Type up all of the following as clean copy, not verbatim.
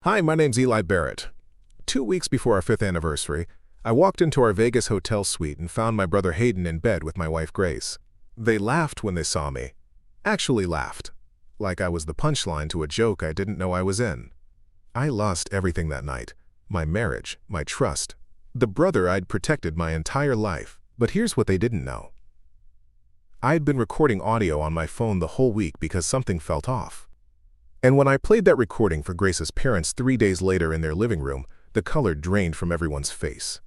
Hi, my name's Eli Barrett. 2 weeks before our 5th anniversary, I walked into our Vegas hotel suite and found my brother Hayden in bed with my wife Grace. They laughed when they saw me. Actually laughed. Like I was the punchline to a joke I didn't know I was in. I lost everything that night. My marriage, my trust, the brother I'd protected my entire life. But here's what they didn't know. I'd been recording audio on my phone the whole week because something felt off. And when I played that recording for Grace's parents 3 days later in their living room, the color drained from everyone's face.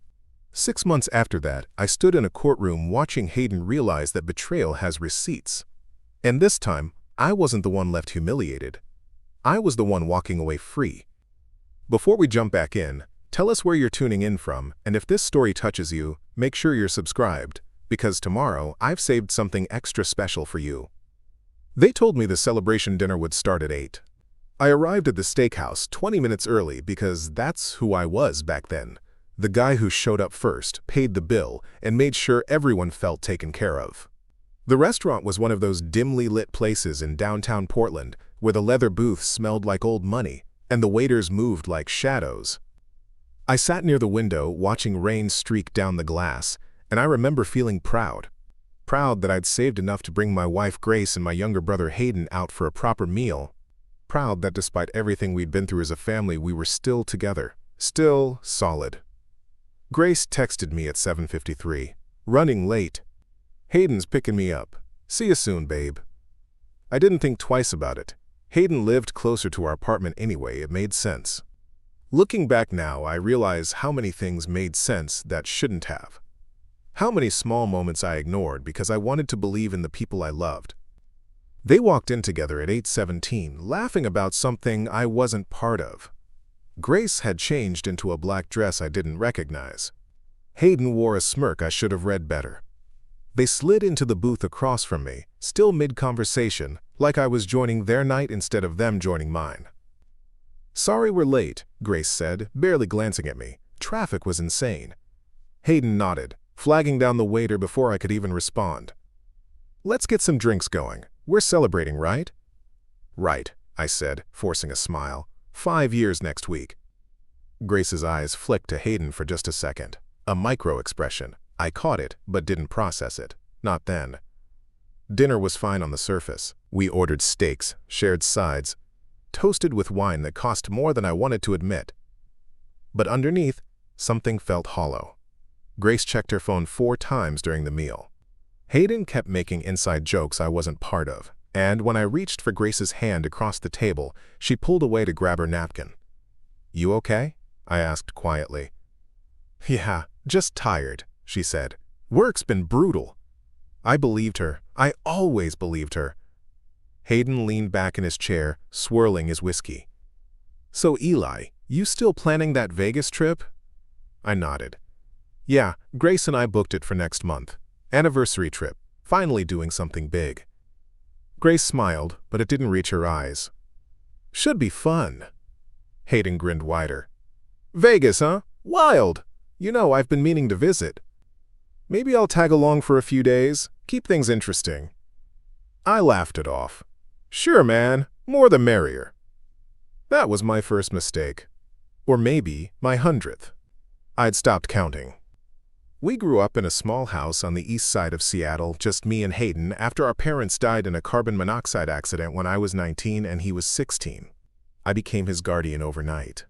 6 months after that, I stood in a courtroom watching Hayden realize that betrayal has receipts. And this time, I wasn't the one left humiliated. I was the one walking away free. Before we jump back in, tell us where you're tuning in from, and if this story touches you, make sure you're subscribed, because tomorrow I've saved something extra special for you. They told me the celebration dinner would start at 8. I arrived at the steakhouse 20 minutes early because that's who I was back then. The guy who showed up first, paid the bill, and made sure everyone felt taken care of. The restaurant was one of those dimly lit places in downtown Portland where the leather booths smelled like old money and the waiters moved like shadows. I sat near the window watching rain streak down the glass, and I remember feeling proud. Proud that I'd saved enough to bring my wife Grace and my younger brother Hayden out for a proper meal. Proud that despite everything we'd been through as a family, we were still together, still solid. Grace texted me at 7:53, running late. Hayden's picking me up. See you soon, babe. I didn't think twice about it. Hayden lived closer to our apartment anyway, it made sense. Looking back now, I realize how many things made sense that shouldn't have. How many small moments I ignored because I wanted to believe in the people I loved. They walked in together at 8:17, laughing about something I wasn't part of. Grace had changed into a black dress I didn't recognize. Hayden wore a smirk I should have read better. They slid into the booth across from me, still mid-conversation, like I was joining their night instead of them joining mine. Sorry we're late, Grace said, barely glancing at me. Traffic was insane. Hayden nodded, flagging down the waiter before I could even respond. Let's get some drinks going. We're celebrating, right? Right, I said, forcing a smile. 5 years next week. Grace's eyes flicked to Hayden for just a second. A micro-expression. I caught it, but didn't process it. Not then. Dinner was fine on the surface. We ordered steaks, shared sides, toasted with wine that cost more than I wanted to admit. But underneath, something felt hollow. Grace checked her phone 4 times during the meal. Hayden kept making inside jokes I wasn't part of, and when I reached for Grace's hand across the table, she pulled away to grab her napkin. You okay? I asked quietly. Yeah, just tired, she said. Work's been brutal. I believed her. I always believed her. Hayden leaned back in his chair, swirling his whiskey. So Eli, you still planning that Vegas trip? I nodded. Yeah, Grace and I booked it for next month. Anniversary trip. Finally doing something big. Grace smiled, but it didn't reach her eyes. Should be fun. Hayden grinned wider. Vegas, huh? Wild! You know, I've been meaning to visit. Maybe I'll tag along for a few days. Keep things interesting. I laughed it off. Sure, man. More the merrier. That was my first mistake. Or maybe my 100th. I'd stopped counting. We grew up in a small house on the east side of Seattle, just me and Hayden, after our parents died in a carbon monoxide accident when I was 19 and he was 16. I became his guardian overnight.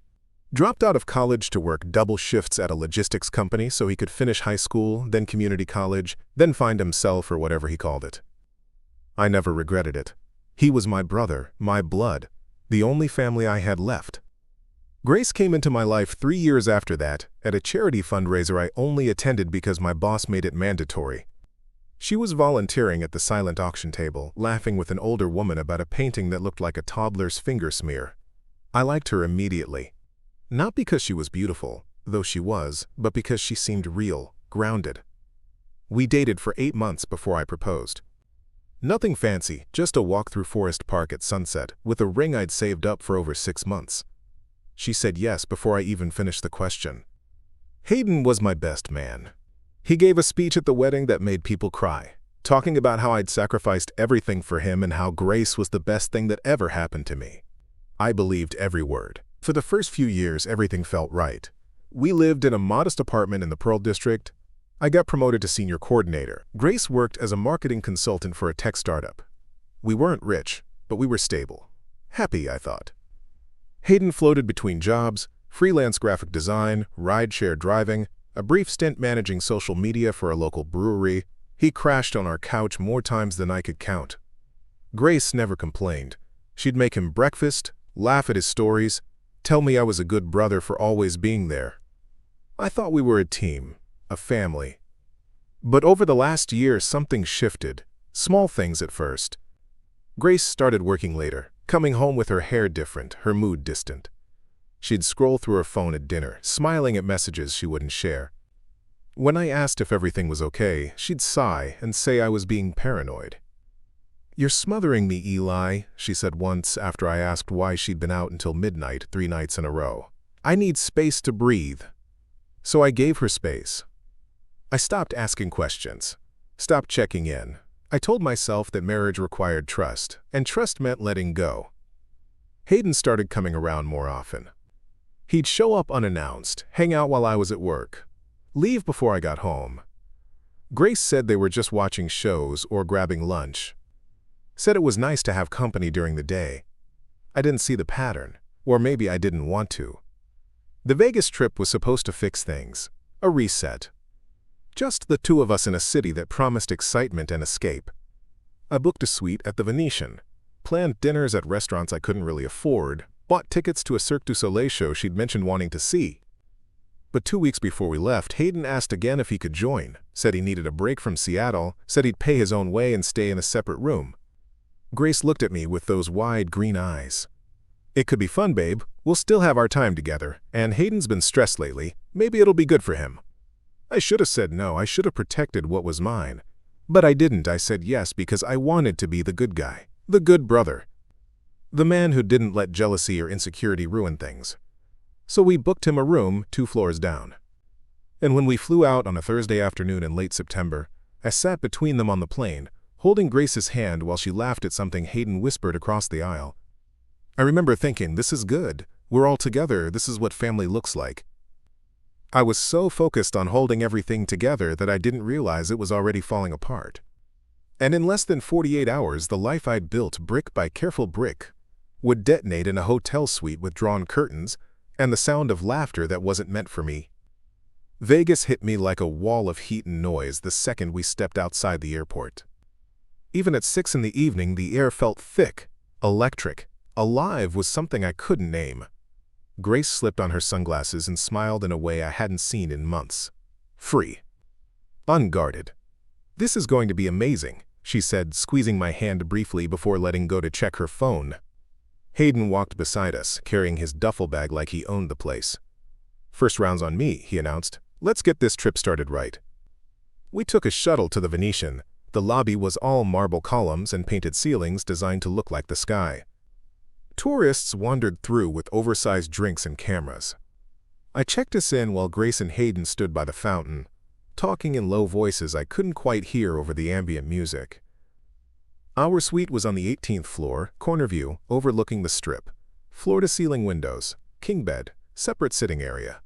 Dropped out of college to work double shifts at a logistics company so he could finish high school, then community college, then find himself or whatever he called it. I never regretted it. He was my brother, my blood, the only family I had left. Grace came into my life 3 years after that, at a charity fundraiser I only attended because my boss made it mandatory. She was volunteering at the silent auction table, laughing with an older woman about a painting that looked like a toddler's finger smear. I liked her immediately. Not because she was beautiful, though she was, but because she seemed real, grounded. We dated for 8 months before I proposed. Nothing fancy, just a walk through Forest Park at sunset, with a ring I'd saved up for over 6 months. She said yes before I even finished the question. Hayden was my best man. He gave a speech at the wedding that made people cry, talking about how I'd sacrificed everything for him and how Grace was the best thing that ever happened to me. I believed every word. For the first few years, everything felt right. We lived in a modest apartment in the Pearl District. I got promoted to senior coordinator. Grace worked as a marketing consultant for a tech startup. We weren't rich, but we were stable. Happy, I thought. Hayden floated between jobs, freelance graphic design, ride-share driving, a brief stint managing social media for a local brewery. He crashed on our couch more times than I could count. Grace never complained. She'd make him breakfast, laugh at his stories, tell me I was a good brother for always being there. I thought we were a team, a family. But over the last year, something shifted. Small things at first. Grace started working later, coming home with her hair different, her mood distant. She'd scroll through her phone at dinner, smiling at messages she wouldn't share. When I asked if everything was okay, she'd sigh and say I was being paranoid. "You're smothering me, Eli," she said once after I asked why she'd been out until midnight 3 nights in a row. "I need space to breathe." So I gave her space. I stopped asking questions, stopped checking in. I told myself that marriage required trust, and trust meant letting go. Hayden started coming around more often. He'd show up unannounced, hang out while I was at work, leave before I got home. Grace said they were just watching shows or grabbing lunch. Said it was nice to have company during the day. I didn't see the pattern, or maybe I didn't want to. The Vegas trip was supposed to fix things, a reset. Just the two of us in a city that promised excitement and escape. I booked a suite at the Venetian, planned dinners at restaurants I couldn't really afford, bought tickets to a Cirque du Soleil show she'd mentioned wanting to see. But 2 weeks before we left, Hayden asked again if he could join, said he needed a break from Seattle, said he'd pay his own way and stay in a separate room. Grace looked at me with those wide green eyes. "It could be fun, babe. We'll still have our time together, and Hayden's been stressed lately. Maybe it'll be good for him." I should have said no. I should have protected what was mine. But I didn't. I said yes because I wanted to be the good guy, the good brother, the man who didn't let jealousy or insecurity ruin things. So we booked him a room 2 floors down. And when we flew out on a Thursday afternoon in late September, I sat between them on the plane, holding Grace's hand while she laughed at something Hayden whispered across the aisle. I remember thinking, this is good. We're all together. This is what family looks like. I was so focused on holding everything together that I didn't realize it was already falling apart. And in less than 48 hours, the life I'd built brick by careful brick would detonate in a hotel suite with drawn curtains and the sound of laughter that wasn't meant for me. Vegas hit me like a wall of heat and noise the second we stepped outside the airport. Even at 6 in the evening, the air felt thick, electric, alive with something I couldn't name. Grace slipped on her sunglasses and smiled in a way I hadn't seen in months. Free. Unguarded. "This is going to be amazing," she said, squeezing my hand briefly before letting go to check her phone. Hayden walked beside us, carrying his duffel bag like he owned the place. "First round's on me," he announced. "Let's get this trip started right." We took a shuttle to the Venetian. The lobby was all marble columns and painted ceilings designed to look like the sky. Tourists wandered through with oversized drinks and cameras. I checked us in while Grace and Hayden stood by the fountain, talking in low voices I couldn't quite hear over the ambient music. Our suite was on the 18th floor, corner view, overlooking the Strip. Floor-to-ceiling windows, king bed, separate sitting area.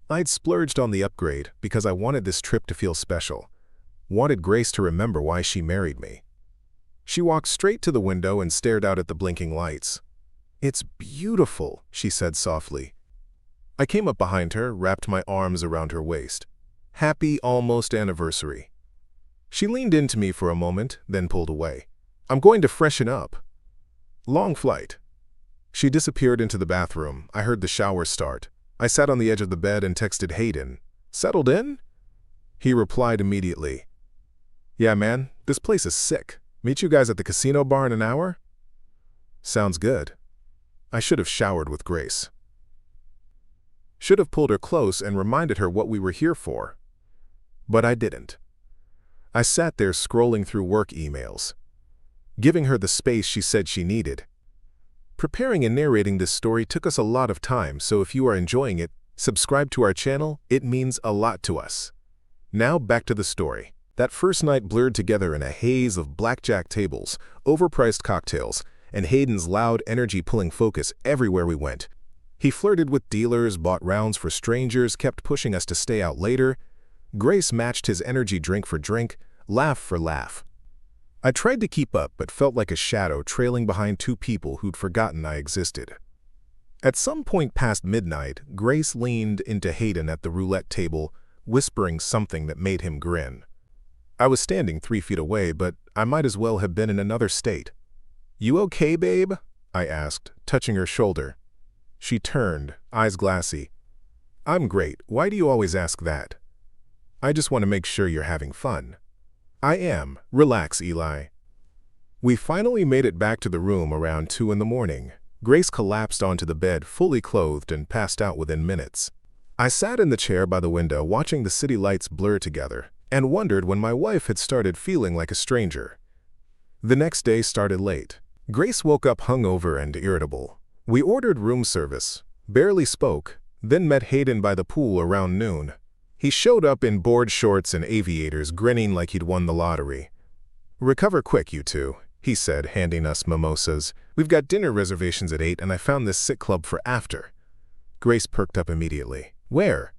I'd splurged on the upgrade because I wanted this trip to feel special. Wanted Grace to remember why she married me. She walked straight to the window and stared out at the blinking lights. "It's beautiful," she said softly. I came up behind her, wrapped my arms around her waist. "Happy almost anniversary." She leaned into me for a moment, then pulled away. "I'm going to freshen up." Long flight. She disappeared into the bathroom. I heard the shower start. I sat on the edge of the bed and texted Hayden. "Settled in?" He replied immediately. "Yeah, man, this place is sick. Meet you guys at the casino bar in an hour?" Sounds good. I should have showered with Grace. Should have pulled her close and reminded her what we were here for. But I didn't. I sat there scrolling through work emails, giving her the space she said she needed. Preparing and narrating this story took us a lot of time, so if you are enjoying it, subscribe to our channel. It means a lot to us. Now back to the story. That first night blurred together in a haze of blackjack tables, overpriced cocktails, and Hayden's loud energy pulling focus everywhere we went. He flirted with dealers, bought rounds for strangers, kept pushing us to stay out later. Grace matched his energy drink for drink, laugh for laugh. I tried to keep up but felt like a shadow trailing behind two people who'd forgotten I existed. At some point past midnight, Grace leaned into Hayden at the roulette table, whispering something that made him grin. I was standing 3 feet away, but I might as well have been in another state. "You okay, babe?" I asked, touching her shoulder. She turned, eyes glassy. "I'm great. Why do you always ask that?" "I just want to make sure you're having fun." "I am. Relax, Eli." We finally made it back to the room around 2 in the morning. Grace collapsed onto the bed, fully clothed, and passed out within minutes. I sat in the chair by the window, watching the city lights blur together, and wondered when my wife had started feeling like a stranger. The next day started late. Grace woke up hungover and irritable. We ordered room service, barely spoke, then met Hayden by the pool around noon. He showed up in board shorts and aviators, grinning like he'd won the lottery. "Recover quick, you two," he said, handing us mimosas. "We've got dinner reservations at 8, and I found this sick club for after." Grace perked up immediately. "Where?"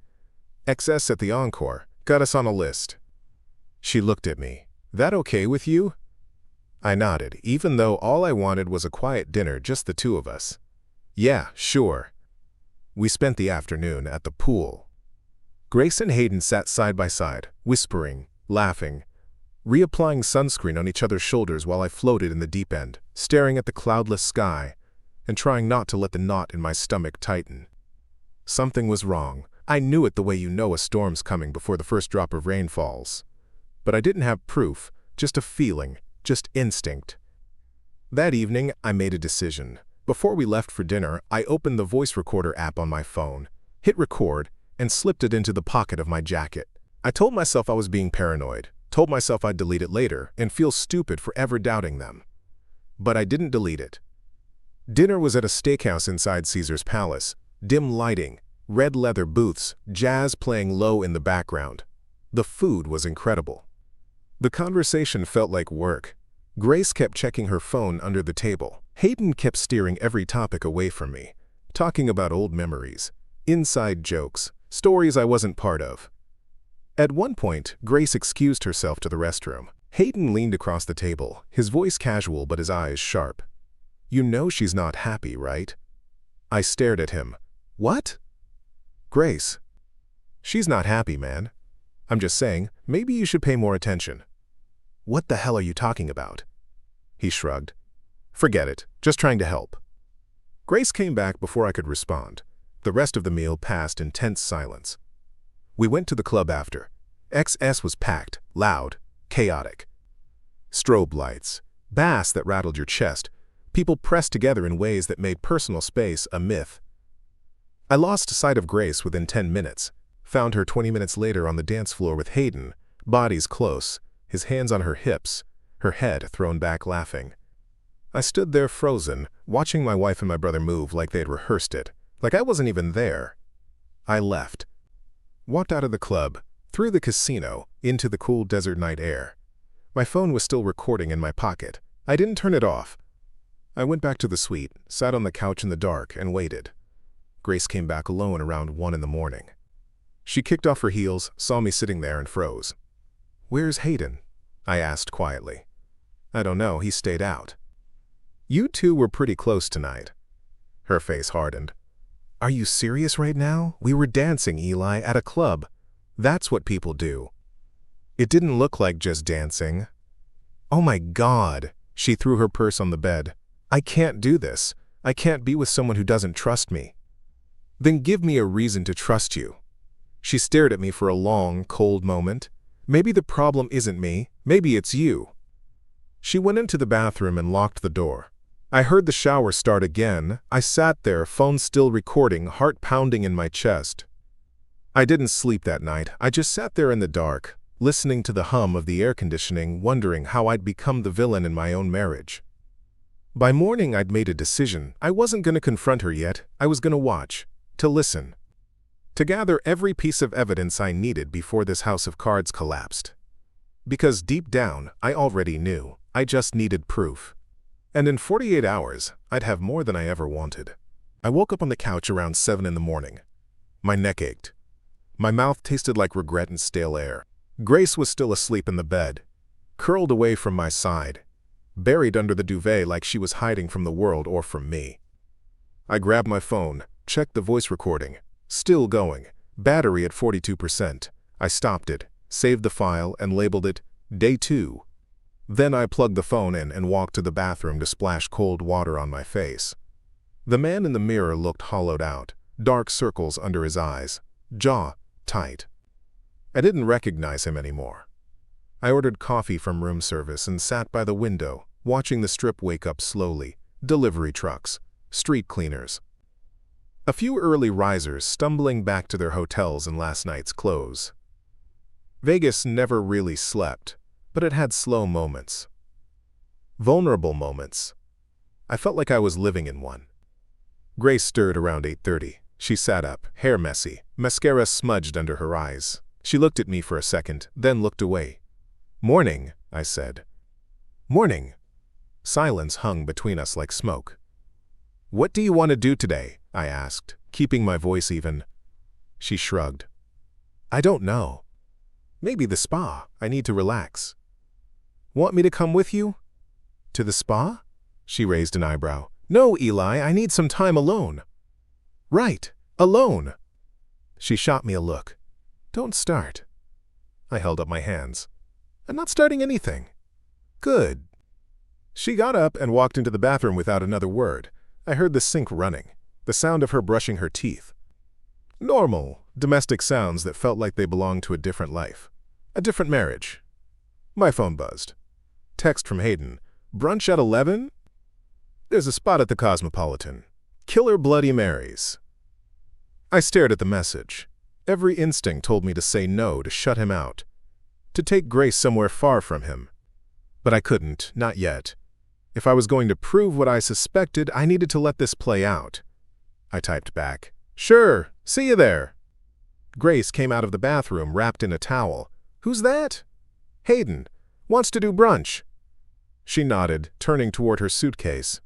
"XS at the Encore. Got us on a list." She looked at me. "That okay with you?" I nodded, even though all I wanted was a quiet dinner, just the two of us. "Yeah, sure." We spent the afternoon at the pool. Grace and Hayden sat side by side, whispering, laughing, reapplying sunscreen on each other's shoulders while I floated in the deep end, staring at the cloudless sky and trying not to let the knot in my stomach tighten. Something was wrong. I knew it the way you know a storm's coming before the first drop of rain falls. But I didn't have proof, just a feeling, just instinct. That evening, I made a decision. Before we left for dinner, I opened the voice recorder app on my phone, hit record, and slipped it into the pocket of my jacket. I told myself I was being paranoid, told myself I'd delete it later and feel stupid for ever doubting them. But I didn't delete it. Dinner was at a steakhouse inside Caesar's Palace, dim lighting, red leather booths, jazz playing low in the background. The food was incredible. The conversation felt like work. Grace kept checking her phone under the table. Hayden kept steering every topic away from me, talking about old memories, inside jokes, stories I wasn't part of. At one point, Grace excused herself to the restroom. Hayden leaned across the table, his voice casual but his eyes sharp. "You know she's not happy, right?" I stared at him. "What?" "Grace. She's not happy, man. I'm just saying, maybe you should pay more attention." "What the hell are you talking about?" He shrugged. "Forget it. Just trying to help." Grace came back before I could respond. The rest of the meal passed in tense silence. We went to the club after. XS was packed, loud, chaotic. Strobe lights, bass that rattled your chest, people pressed together in ways that made personal space a myth. I lost sight of Grace within 10 minutes, found her 20 minutes later on the dance floor with Hayden, bodies close, his hands on her hips, her head thrown back laughing. I stood there frozen, watching my wife and my brother move like they had rehearsed it, like I wasn't even there. I left. Walked out of the club, through the casino, into the cool desert night air. My phone was still recording in my pocket. I didn't turn it off. I went back to the suite, sat on the couch in the dark, and waited. Grace came back alone around 1 in the morning. She kicked off her heels, saw me sitting there, and froze. "Where's Hayden?" I asked quietly. "I don't know, he stayed out." "You two were pretty close tonight." Her face hardened. "Are you serious right now? We were dancing, Eli, at a club. That's what people do." "It didn't look like just dancing." "Oh my God." She threw her purse on the bed. "I can't do this. I can't be with someone who doesn't trust me." "Then give me a reason to trust you." She stared at me for a long, cold moment. "Maybe the problem isn't me. Maybe it's you." She went into the bathroom and locked the door. I heard the shower start again. I sat there, phone still recording, heart pounding in my chest. I didn't sleep that night. I just sat there in the dark, listening to the hum of the air conditioning, wondering how I'd become the villain in my own marriage. By morning, I'd made a decision. I wasn't going to confront her yet. I was going to watch, to listen, to gather every piece of evidence I needed before this house of cards collapsed. Because deep down, I already knew. I just needed proof. And in 48 hours, I'd have more than I ever wanted. I woke up on the couch around 7 in the morning. My neck ached. My mouth tasted like regret and stale air. Grace was still asleep in the bed, curled away from my side, buried under the duvet like she was hiding from the world or from me. I grabbed my phone, checked the voice recording. Still going. Battery at 42%. I stopped it, saved the file, and labeled it Day 2. Then I plugged the phone in and walked to the bathroom to splash cold water on my face. The man in the mirror looked hollowed out, dark circles under his eyes, jaw tight. I didn't recognize him anymore. I ordered coffee from room service and sat by the window, watching the strip wake up slowly, delivery trucks, street cleaners. A few early risers stumbling back to their hotels in last night's clothes. Vegas never really slept, but it had slow moments. Vulnerable moments. I felt like I was living in one. Grace stirred around 8:30. She sat up, hair messy, mascara smudged under her eyes. She looked at me for a second, then looked away. "Morning," I said. "Morning." Silence hung between us like smoke. "What do you want to do today?" I asked, keeping my voice even. She shrugged. "I don't know. Maybe the spa. I need to relax." "Want me to come with you?" "To the spa?" She raised an eyebrow. "No, Eli, I need some time alone." "Right, alone." She shot me a look. "Don't start." I held up my hands. "I'm not starting anything." "Good." She got up and walked into the bathroom without another word. I heard the sink running, the sound of her brushing her teeth. Normal, domestic sounds that felt like they belonged to a different life, a different marriage. My phone buzzed. Text from Hayden. "Brunch at 11? There's a spot at the Cosmopolitan. Killer Bloody Marys." I stared at the message. Every instinct told me to say no, to shut him out, to take Grace somewhere far from him. But I couldn't, not yet. If I was going to prove what I suspected, I needed to let this play out. I typed back, "Sure, see you there." Grace came out of the bathroom wrapped in a towel. "Who's that?" "Hayden. Wants to do brunch." She nodded, turning toward her suitcase.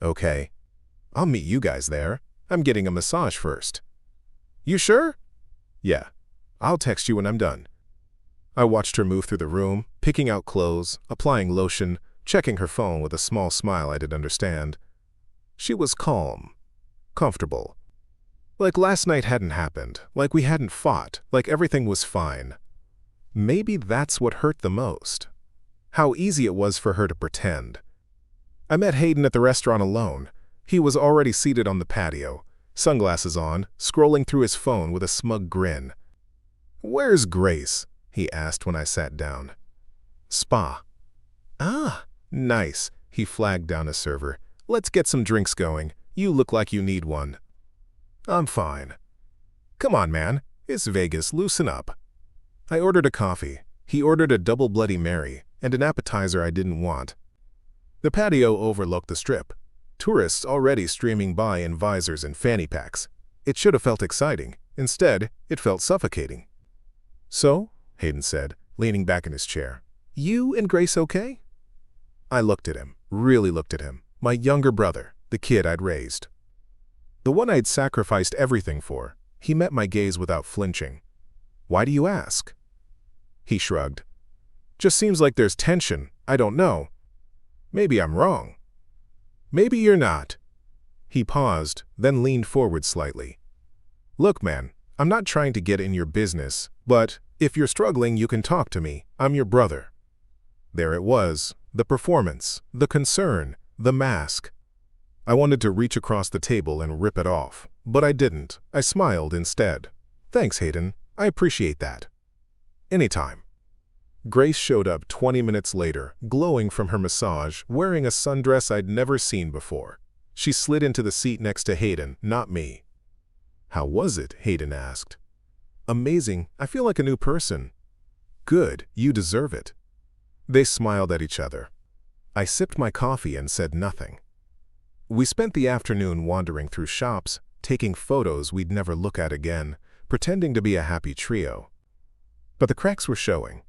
"Okay. I'll meet you guys there. I'm getting a massage first." "You sure?" "Yeah. I'll text you when I'm done." I watched her move through the room, picking out clothes, applying lotion, checking her phone with a small smile I didn't understand. She was calm, comfortable. Like last night hadn't happened, like we hadn't fought, like everything was fine. Maybe that's what hurt the most. How easy it was for her to pretend. I met Hayden at the restaurant alone. He was already seated on the patio, sunglasses on, scrolling through his phone with a smug grin. "Where's Grace?" he asked when I sat down. "Spa." "Ah, nice." He flagged down a server. "Let's get some drinks going. You look like you need one." "I'm fine." "Come on, man. It's Vegas. Loosen up." I ordered a coffee. He ordered a double Bloody Mary and an appetizer I didn't want. The patio overlooked the strip. Tourists already streaming by in visors and fanny packs. It should have felt exciting. Instead, it felt suffocating. "So?" Hayden said, leaning back in his chair. "You and Grace okay?" I looked at him, really looked at him. My younger brother, the kid I'd raised. The one I'd sacrificed everything for. He met my gaze without flinching. "Why do you ask?" He shrugged. "Just seems like there's tension. I don't know. Maybe I'm wrong." "Maybe you're not." He paused, then leaned forward slightly. "Look, man, I'm not trying to get in your business, but if you're struggling, you can talk to me. I'm your brother." There it was, the performance, the concern, the mask. I wanted to reach across the table and rip it off, but I didn't. I smiled instead. "Thanks, Hayden. I appreciate that." "Anytime." Grace showed up 20 minutes later, glowing from her massage, wearing a sundress I'd never seen before. She slid into the seat next to Hayden, not me. "How was it?" Hayden asked. "Amazing. I feel like a new person." "Good. You deserve it." They smiled at each other. I sipped my coffee and said nothing. We spent the afternoon wandering through shops, taking photos we'd never look at again, pretending to be a happy trio. But the cracks were showing.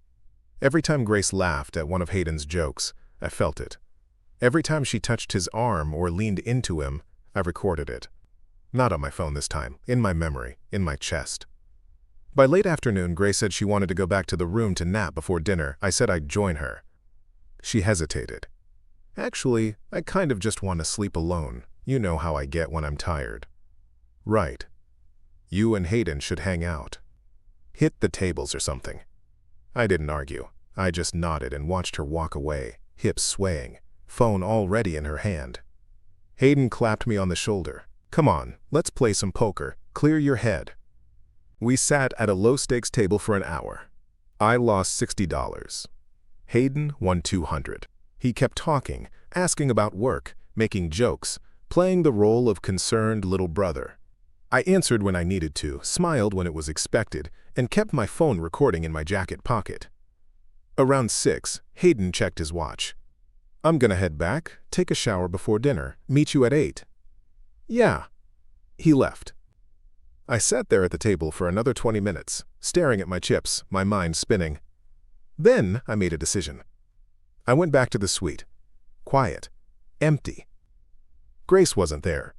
Every time Grace laughed at one of Hayden's jokes, I felt it. Every time she touched his arm or leaned into him, I've recorded it. Not on my phone this time, in my memory, in my chest. By late afternoon, Grace said she wanted to go back to the room to nap before dinner. I said I'd join her. She hesitated. Actually, I kind of just want to sleep alone. You know how I get when I'm tired. Right. You and Hayden should hang out. Hit the tables or something. I didn't argue. I just nodded and watched her walk away, hips swaying, phone already in her hand. Hayden clapped me on the shoulder. Come on, let's play some poker. Clear your head. We sat at a low-stakes table for an hour. I lost $60. Hayden won $200. He kept talking, asking about work, making jokes, playing the role of concerned little brother. I answered when I needed to, smiled when it was expected, and kept my phone recording in my jacket pocket. Around 6, Hayden checked his watch. I'm gonna head back, take a shower before dinner, meet you at 8. Yeah. He left. I sat there at the table for another 20 minutes, staring at my chips, my mind spinning. Then I made a decision. I went back to the suite. Quiet. Empty. Grace wasn't there.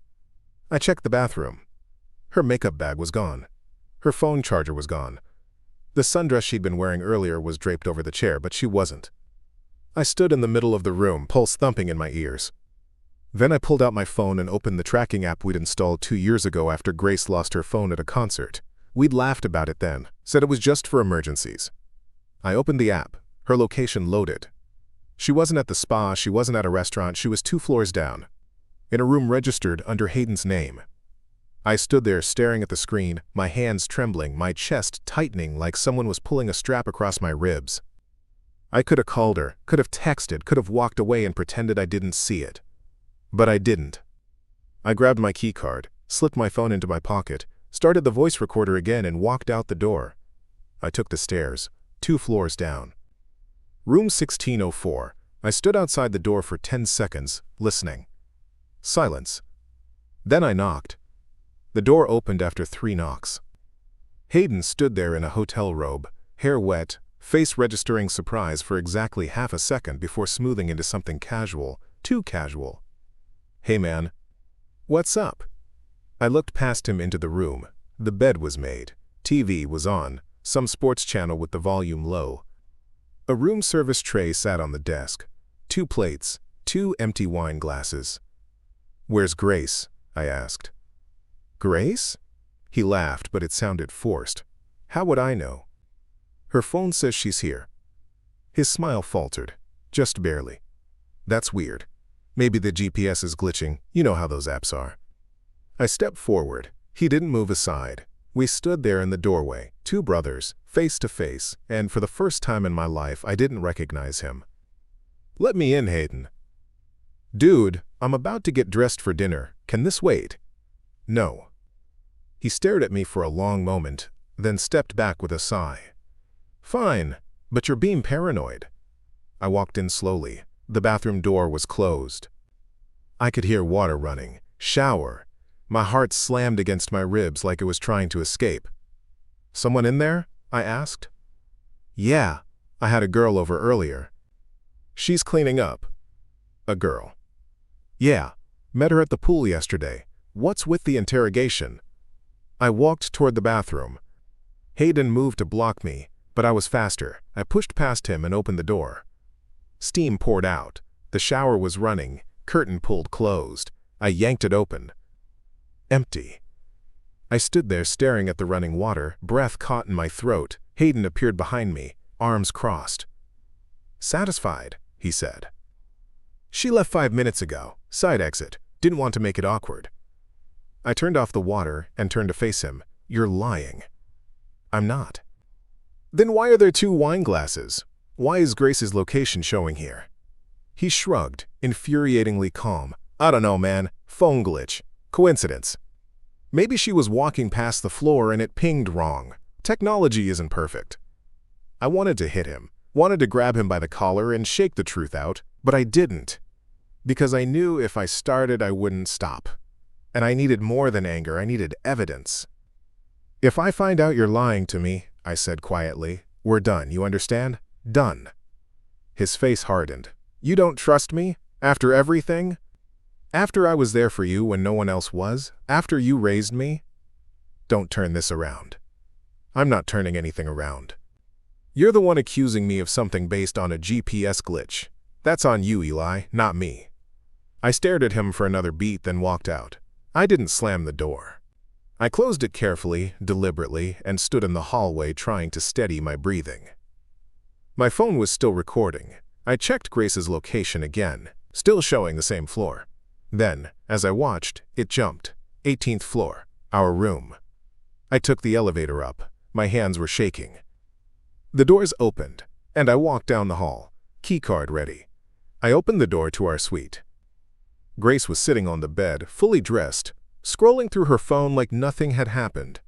I checked the bathroom. Her makeup bag was gone. Her phone charger was gone. The sundress she'd been wearing earlier was draped over the chair, but she wasn't. I stood in the middle of the room, pulse thumping in my ears. Then I pulled out my phone and opened the tracking app we'd installed 2 years ago after Grace lost her phone at a concert. We'd laughed about it then, said it was just for emergencies. I opened the app. Her location loaded. She wasn't at the spa, she wasn't at a restaurant, she was 2 floors down, in a room registered under Hayden's name. I stood there staring at the screen, my hands trembling, my chest tightening like someone was pulling a strap across my ribs. I could have called her, could have texted, could have walked away and pretended I didn't see it. But I didn't. I grabbed my keycard, slipped my phone into my pocket, started the voice recorder again and walked out the door. I took the stairs, 2 floors down. Room 1604. I stood outside the door for 10 seconds, listening. Silence. Then I knocked. The door opened after 3 knocks. Hayden stood there in a hotel robe, hair wet, face registering surprise for exactly half a second before smoothing into something casual, too casual. Hey man. What's up? I looked past him into the room. The bed was made. TV was on, some sports channel with the volume low. A room service tray sat on the desk. 2 plates, 2 empty wine glasses. Where's Grace? I asked. Grace? He laughed, but it sounded forced. How would I know? Her phone says she's here. His smile faltered, just barely. That's weird. Maybe the GPS is glitching. You know how those apps are. I stepped forward. He didn't move aside. We stood there in the doorway, 2 brothers, face to face, and for the first time in my life, I didn't recognize him. Let me in, Hayden. Dude, I'm about to get dressed for dinner. Can this wait? No. He stared at me for a long moment, then stepped back with a sigh. Fine, but you're being paranoid. I walked in slowly. The bathroom door was closed. I could hear water running. Shower. My heart slammed against my ribs like it was trying to escape. Someone in there? I asked. Yeah, I had a girl over earlier. She's cleaning up. A girl. Yeah, met her at the pool yesterday. What's with the interrogation? I walked toward the bathroom. Hayden moved to block me, but I was faster. I pushed past him and opened the door. Steam poured out. The shower was running, curtain pulled closed. I yanked it open. Empty. I stood there staring at the running water, breath caught in my throat. Hayden appeared behind me, arms crossed. Satisfied, he said. She left 5 minutes ago. Side exit. Didn't want to make it awkward. I turned off the water and turned to face him. You're lying. I'm not. Then why are there 2 wine glasses? Why is Grace's location showing here? He shrugged, infuriatingly calm. I don't know, man. Phone glitch. Coincidence. Maybe she was walking past the floor and it pinged wrong. Technology isn't perfect. I wanted to hit him, wanted to grab him by the collar and shake the truth out, but I didn't. Because I knew if I started, I wouldn't stop. And I needed more than anger, I needed evidence. If I find out you're lying to me, I said quietly, we're done, you understand? Done. His face hardened. You don't trust me? After everything? After I was there for you when no one else was? After you raised me? Don't turn this around. I'm not turning anything around. You're the one accusing me of something based on a GPS glitch. That's on you, Eli, not me. I stared at him for another beat, then walked out. I didn't slam the door. I closed it carefully, deliberately, and stood in the hallway trying to steady my breathing. My phone was still recording. I checked Grace's location again, still showing the same floor. Then, as I watched, it jumped. 18th floor, our room. I took the elevator up. My hands were shaking. The doors opened, and I walked down the hall, keycard ready. I opened the door to our suite. Grace was sitting on the bed, fully dressed, scrolling through her phone like nothing had happened.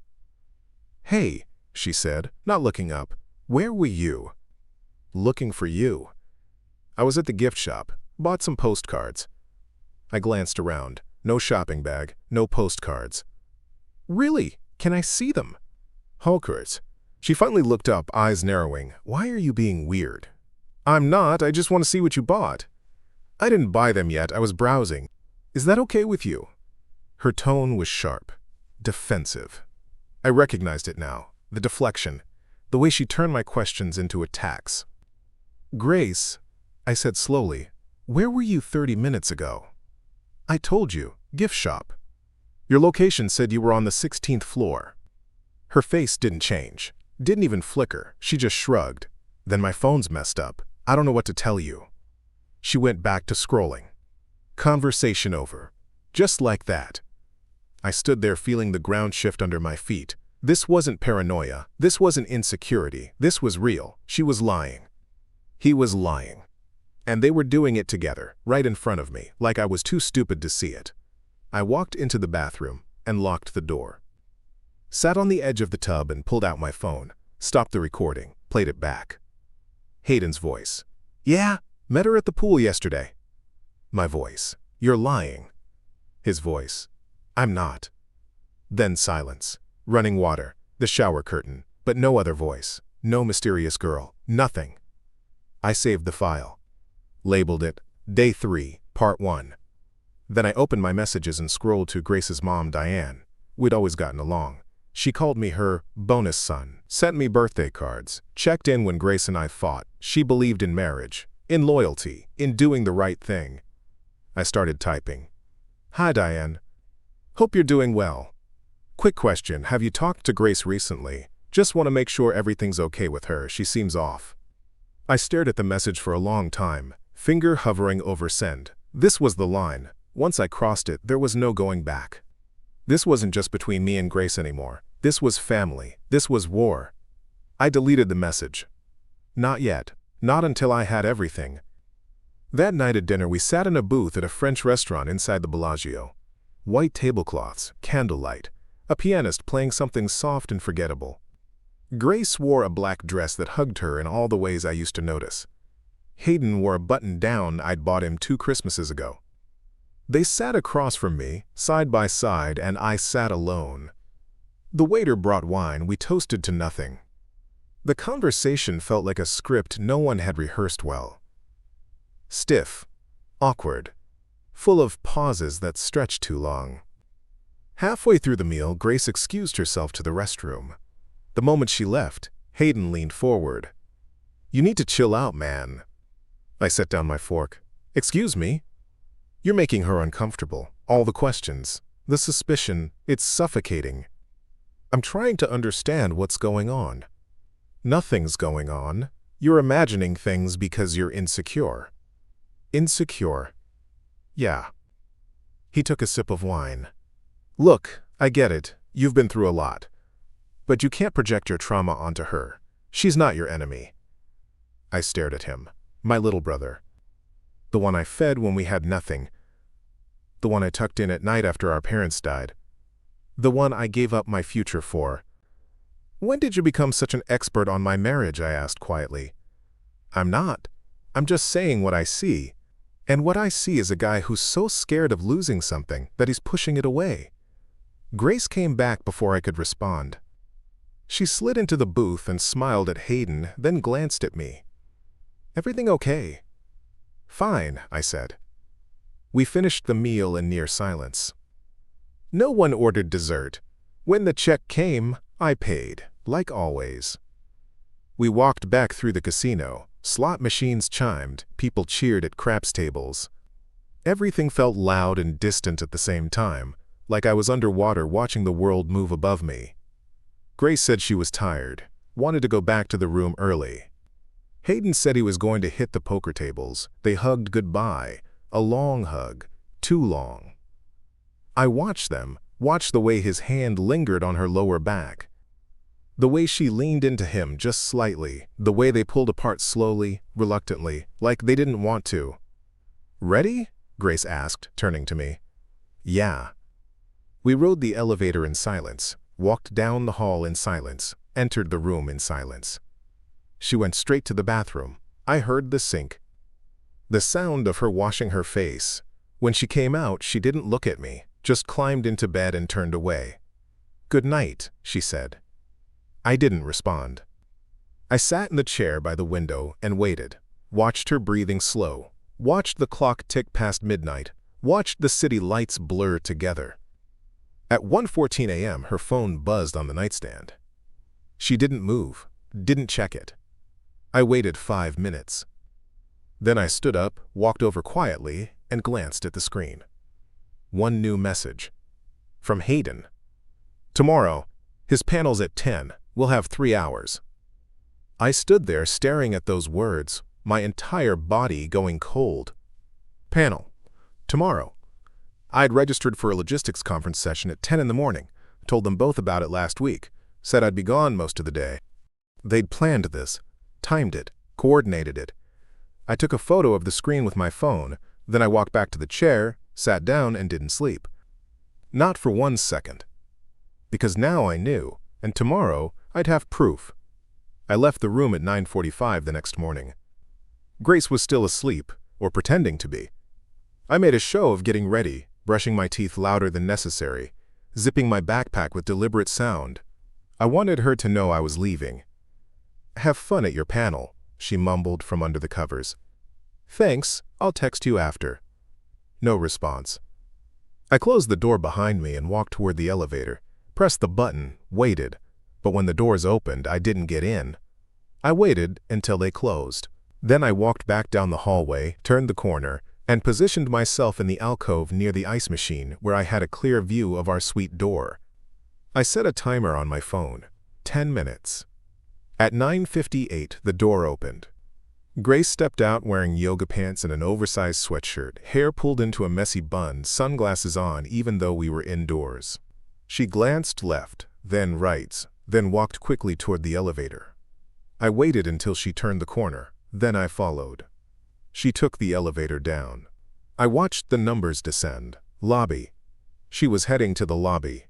"Hey," she said, not looking up. "Where were you?" "Looking for you." "I was at the gift shop, bought some postcards." I glanced around. No shopping bag, no postcards. "Really? Can I see them?" "Hawkers." She finally looked up, eyes narrowing. "Why are you being weird?" "I'm not, I just want to see what you bought." "I didn't buy them yet, I was browsing. Is that okay with you?" Her tone was sharp, defensive. I recognized it now, the deflection, the way she turned my questions into attacks. "Grace," I said slowly, "where were you 30 minutes ago?" "I told you, gift shop. Your location said you were on the 16th floor." Her face didn't change, didn't even flicker, she just shrugged. "Then my phone's messed up. I don't know what to tell you." She went back to scrolling. Conversation over. Just like that. I stood there feeling the ground shift under my feet. This wasn't paranoia, this wasn't insecurity, this was real. She was lying. He was lying. And they were doing it together, right in front of me, like I was too stupid to see it. I walked into the bathroom and locked the door. Sat on the edge of the tub and pulled out my phone, stopped the recording, played it back. Hayden's voice. "Yeah, met her at the pool yesterday." My voice. "You're lying." His voice. "I'm not." Then silence. Running water, the shower curtain, but no other voice, no mysterious girl, nothing. I saved the file. Labeled it, Day 3, Part 1. Then I opened my messages and scrolled to Grace's mom, Diane. We'd always gotten along. She called me her bonus son, sent me birthday cards, checked in when Grace and I fought. She believed in marriage, in loyalty, in doing the right thing. I started typing. "Hi, Diane. Hope you're doing well. Quick question, have you talked to Grace recently? Just want to make sure everything's okay with her, she seems off." I stared at the message for a long time, finger hovering over send. This was the line. Once I crossed it, there was no going back. This wasn't just between me and Grace anymore. This was family. This was war. I deleted the message. Not yet. Not until I had everything. That night at dinner, we sat in a booth at a French restaurant inside the Bellagio. White tablecloths, candlelight, a pianist playing something soft and forgettable. Grace wore a black dress that hugged her in all the ways I used to notice. Hayden wore a button-down I'd bought him 2 Christmases ago. They sat across from me, side by side, and I sat alone. The waiter brought wine, we toasted to nothing. The conversation felt like a script no one had rehearsed well. Stiff, awkward, full of pauses that stretched too long. Halfway through the meal, Grace excused herself to the restroom. The moment she left, Hayden leaned forward. "You need to chill out, man." I set down my fork. "Excuse me?" "You're making her uncomfortable. All the questions, the suspicion, it's suffocating." "I'm trying to understand what's going on." "Nothing's going on. You're imagining things because you're insecure." "Insecure?" "Yeah." He took a sip of wine. "Look, I get it. You've been through a lot. But you can't project your trauma onto her. She's not your enemy." I stared at him. My little brother. The one I fed when we had nothing. The one I tucked in at night after our parents died. The one I gave up my future for. "When did you become such an expert on my marriage?" I asked quietly. "I'm not. I'm just saying what I see. And what I see is a guy who's so scared of losing something that he's pushing it away." Grace came back before I could respond. She slid into the booth and smiled at Hayden, then glanced at me. "Everything okay?" "Fine," I said. We finished the meal in near silence. No one ordered dessert. When the check came, I paid, like always. We walked back through the casino. Slot machines chimed, people cheered at craps tables. Everything felt loud and distant at the same time, like I was underwater watching the world move above me. Grace said she was tired, wanted to go back to the room early. Hayden said he was going to hit the poker tables. They hugged goodbye, a long hug, too long. I watched them, watched the way his hand lingered on her lower back. The way she leaned into him just slightly, the way they pulled apart slowly, reluctantly, like they didn't want to. "Ready?" Grace asked, turning to me. "Yeah." We rode the elevator in silence, walked down the hall in silence, entered the room in silence. She went straight to the bathroom. I heard the sink. The sound of her washing her face. When she came out, she didn't look at me, just climbed into bed and turned away. "Good night," she said. I didn't respond. I sat in the chair by the window and waited, watched her breathing slow, watched the clock tick past midnight, watched the city lights blur together. At 1:14 a.m., her phone buzzed on the nightstand. She didn't move, didn't check it. I waited 5 minutes. Then I stood up, walked over quietly, and glanced at the screen. One new message. From Hayden. "Tomorrow. His panel's at 10. We'll have 3 hours." I stood there staring at those words, my entire body going cold. Panel. Tomorrow. I'd registered for a logistics conference session at 10 in the morning, told them both about it last week, said I'd be gone most of the day. They'd planned this, timed it, coordinated it. I took a photo of the screen with my phone, then I walked back to the chair, sat down, and didn't sleep. Not for 1 second. Because now I knew, and tomorrow I'd have proof. I left the room at 9:45 the next morning. Grace was still asleep, or pretending to be. I made a show of getting ready, brushing my teeth louder than necessary, zipping my backpack with deliberate sound. I wanted her to know I was leaving. "Have fun at your panel," she mumbled from under the covers. "Thanks, I'll text you after." No response. I closed the door behind me and walked toward the elevator, pressed the button, waited, but when the doors opened, I didn't get in. I waited until they closed. Then I walked back down the hallway, turned the corner, and positioned myself in the alcove near the ice machine where I had a clear view of our suite door. I set a timer on my phone. 10 minutes. At 9:58, the door opened. Grace stepped out wearing yoga pants and an oversized sweatshirt, hair pulled into a messy bun, sunglasses on even though we were indoors. She glanced left, then right, then walked quickly toward the elevator. I waited until she turned the corner, then I followed. She took the elevator down. I watched the numbers descend. Lobby. She was heading to the lobby.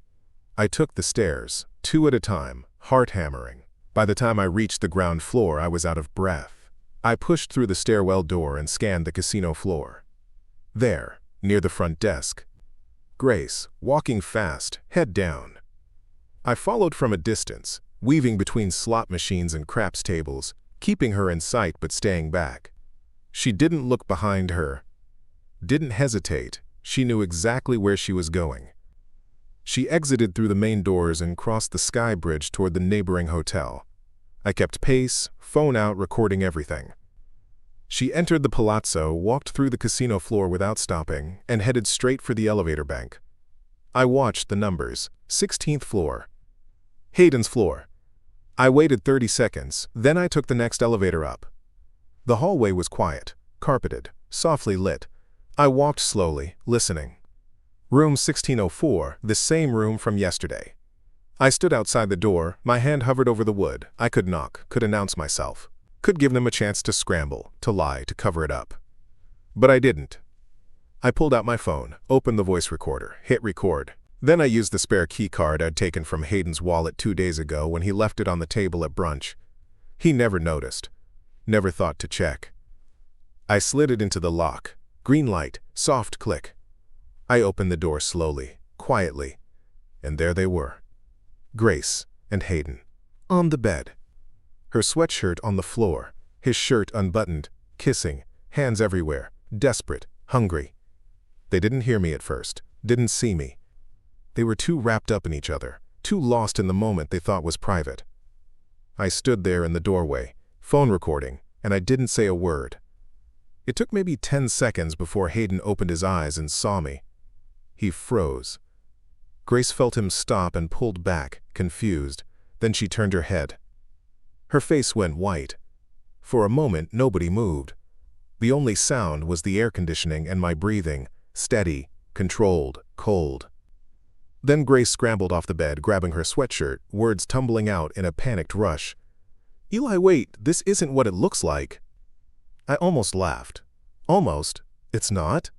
I took the stairs, 2 at a time, heart hammering. By the time I reached the ground floor, I was out of breath. I pushed through the stairwell door and scanned the casino floor. There, near the front desk. Grace, walking fast, head down. I followed from a distance, weaving between slot machines and craps tables, keeping her in sight but staying back. She didn't look behind her. Didn't hesitate. She knew exactly where she was going. She exited through the main doors and crossed the sky bridge toward the neighboring hotel. I kept pace, phone out, recording everything. She entered the palazzo, walked through the casino floor without stopping, and headed straight for the elevator bank. I watched the numbers. 16th floor. Hayden's floor. I waited 30 seconds, then I took the next elevator up. The hallway was quiet, carpeted, softly lit. I walked slowly, listening. Room 1604, the same room from yesterday. I stood outside the door, my hand hovered over the wood. I could knock, could announce myself, could give them a chance to scramble, to lie, to cover it up. But I didn't. I pulled out my phone, opened the voice recorder, hit record. Then I used the spare key card I'd taken from Hayden's wallet 2 days ago when he left it on the table at brunch. He never noticed, never thought to check. I slid it into the lock. Green light, soft click. I opened the door slowly, quietly, and there they were. Grace and Hayden, on the bed. Her sweatshirt on the floor, his shirt unbuttoned, kissing, hands everywhere, desperate, hungry. They didn't hear me at first, didn't see me. They were too wrapped up in each other, too lost in the moment they thought was private. I stood there in the doorway, phone recording, and I didn't say a word. It took maybe 10 seconds before Hayden opened his eyes and saw me. He froze. Grace felt him stop and pulled back, confused. Then she turned her head. Her face went white. For a moment, nobody moved. The only sound was the air conditioning and my breathing, steady, controlled, cold. Then Grace scrambled off the bed, grabbing her sweatshirt, words tumbling out in a panicked rush. "Eli, wait, this isn't what it looks like." I almost laughed. Almost. It's not?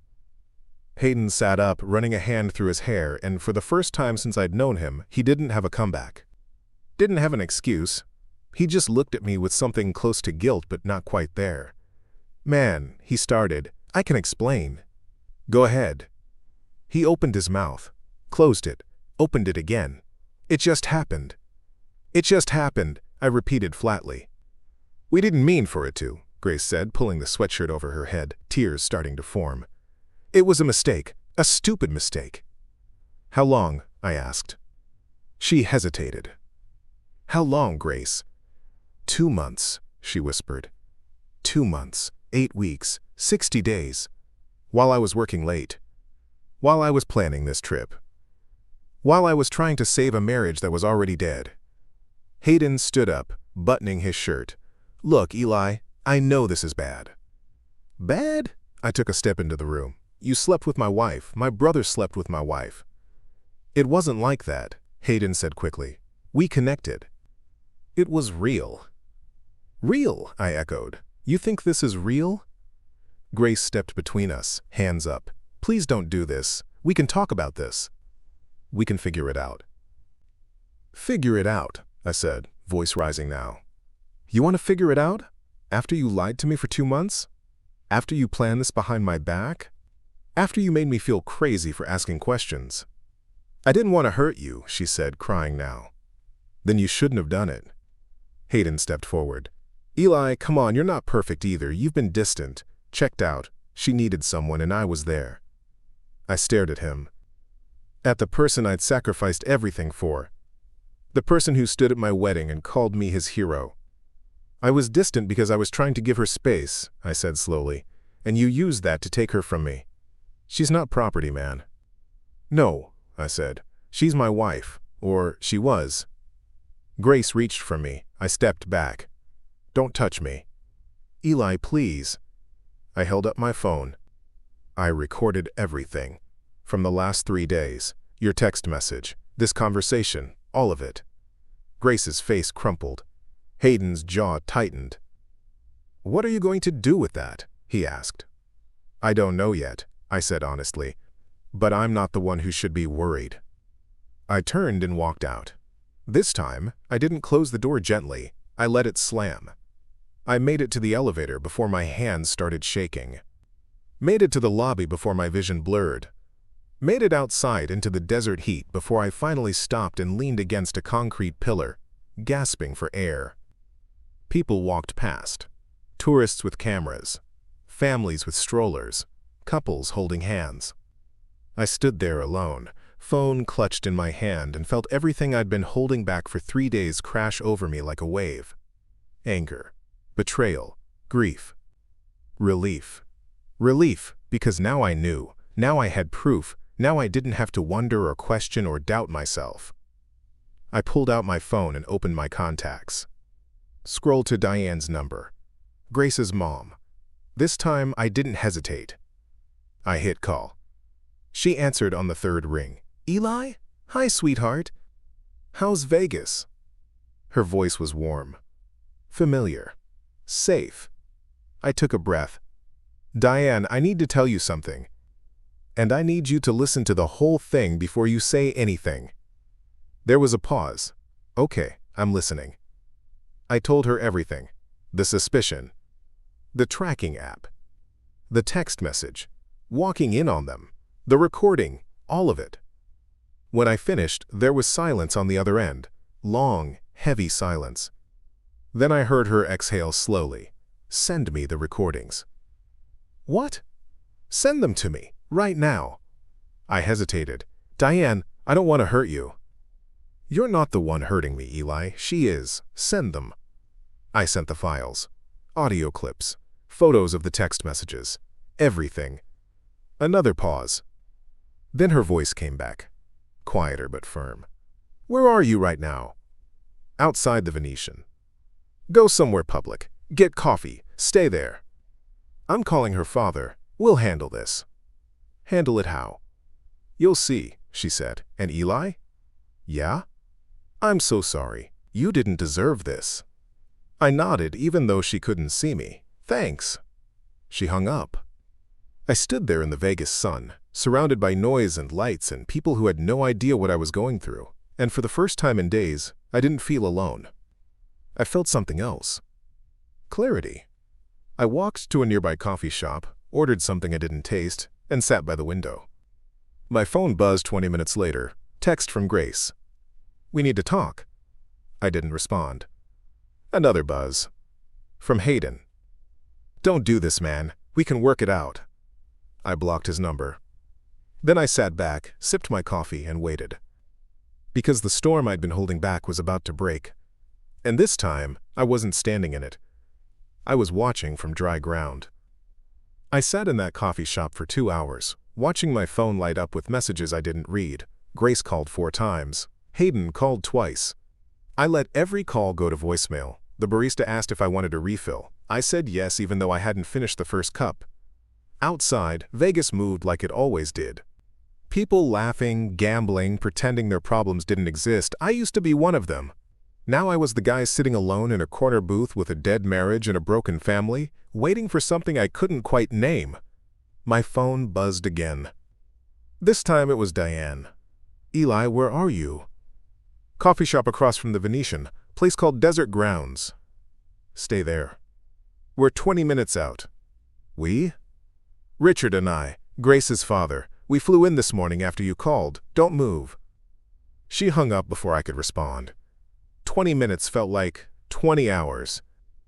Hayden sat up, running a hand through his hair, and for the first time since I'd known him, he didn't have a comeback. Didn't have an excuse. He just looked at me with something close to guilt but not quite there. "Man," he started, "I can explain." "Go ahead." He opened his mouth, closed it, opened it again. "It just happened." "It just happened," I repeated flatly. "We didn't mean for it to," Grace said, pulling the sweatshirt over her head, tears starting to form. "It was a mistake, a stupid mistake." "How long?" I asked. She hesitated. "How long, Grace?" 2 months, she whispered. 2 months, 8 weeks, 60 days. While I was working late. While I was planning this trip. While I was trying to save a marriage that was already dead. Hayden stood up, buttoning his shirt. "Look, Eli, I know this is bad." "Bad?" I took a step into the room. "You slept with my wife. My brother slept with my wife." "It wasn't like that," Hayden said quickly. "We connected. It was real." "Real?" I echoed. "You think this is real?" Grace stepped between us, hands up. "Please don't do this. We can talk about this. We can figure it out." "Figure it out," I said, voice rising now. "You want to figure it out? After you lied to me for 2 months? After you planned this behind my back? After you made me feel crazy for asking questions?" "I didn't want to hurt you," she said, crying now. "Then you shouldn't have done it." Hayden stepped forward. "Eli, come on, you're not perfect either. You've been distant, checked out. She needed someone, and I was there." I stared at him. At the person I'd sacrificed everything for. The person who stood at my wedding and called me his hero. "I was distant because I was trying to give her space," I said slowly, "and you used that to take her from me. She's not property, man." "No," I said. "She's my wife. Or she was." Grace reached for me. I stepped back. "Don't touch me." "Eli, please." I held up my phone. I recorded everything. From the last 3 days. Your text message. This conversation. All of it. Grace's face crumpled. Hayden's jaw tightened. "What are you going to do with that?" he asked. "I don't know yet," I said honestly. "But I'm not the one who should be worried." I turned and walked out. This time, I didn't close the door gently. I let it slam. I made it to the elevator before my hands started shaking. Made it to the lobby before my vision blurred. Made it outside into the desert heat before I finally stopped and leaned against a concrete pillar, gasping for air. People walked past. Tourists with cameras. Families with strollers. Couples holding hands. I stood there alone, phone clutched in my hand, and felt everything I'd been holding back for 3 days crash over me like a wave. Anger. Betrayal. Grief. Relief. Relief, because now I knew. Now I had proof. Now I didn't have to wonder or question or doubt myself. I pulled out my phone and opened my contacts. Scrolled to Diane's number. Grace's mom. This time I didn't hesitate. I hit call. She answered on the 3rd ring. "Eli? Hi, sweetheart. How's Vegas?" Her voice was warm. Familiar. Safe. I took a breath. "Diane, I need to tell you something. And I need you to listen to the whole thing before you say anything." There was a pause. "Okay, I'm listening." I told her everything. The suspicion. The tracking app. The text message. Walking in on them. The recording. All of it. When I finished, there was silence on the other end. Long, heavy silence. Then I heard her exhale slowly. "Send me the recordings." "What?" "Send them to me. Right now. I hesitated. Diane, I don't want to hurt you. You're not the one hurting me, Eli. She is. Send them. I sent the files. Audio clips. Photos of the text messages. Everything. Another pause. Then her voice came back. Quieter but firm. Where are you right now? Outside the Venetian. Go somewhere public. Get coffee. Stay there. I'm calling her father. We'll handle this. Handle it how? You'll see, she said. And Eli? Yeah? I'm so sorry. You didn't deserve this. I nodded even though she couldn't see me. Thanks. She hung up. I stood there in the Vegas sun, surrounded by noise and lights and people who had no idea what I was going through. And for the first time in days, I didn't feel alone. I felt something else. Clarity. I walked to a nearby coffee shop, ordered something I didn't taste, and sat by the window. My phone buzzed 20 minutes later. Text from Grace. We need to talk. I didn't respond. Another buzz. From Hayden. Don't do this, man. We can work it out. I blocked his number. Then I sat back, sipped my coffee, and waited. Because the storm I'd been holding back was about to break. And this time, I wasn't standing in it. I was watching from dry ground. I sat in that coffee shop for 2 hours, watching my phone light up with messages I didn't read. Grace called 4 times. Hayden called twice. I let every call go to voicemail. The barista asked if I wanted a refill. I said yes even though I hadn't finished the first cup. Outside, Vegas moved like it always did. People laughing, gambling, pretending their problems didn't exist. I used to be one of them. Now I was the guy sitting alone in a corner booth with a dead marriage and a broken family, waiting for something I couldn't quite name. My phone buzzed again. This time it was Diane. Eli, where are you? Coffee shop across from the Venetian, place called Desert Grounds. Stay there. We're 20 minutes out. We? Richard and I, Grace's father. We flew in this morning after you called. Don't move. She hung up before I could respond. 20 minutes felt like 20 hours.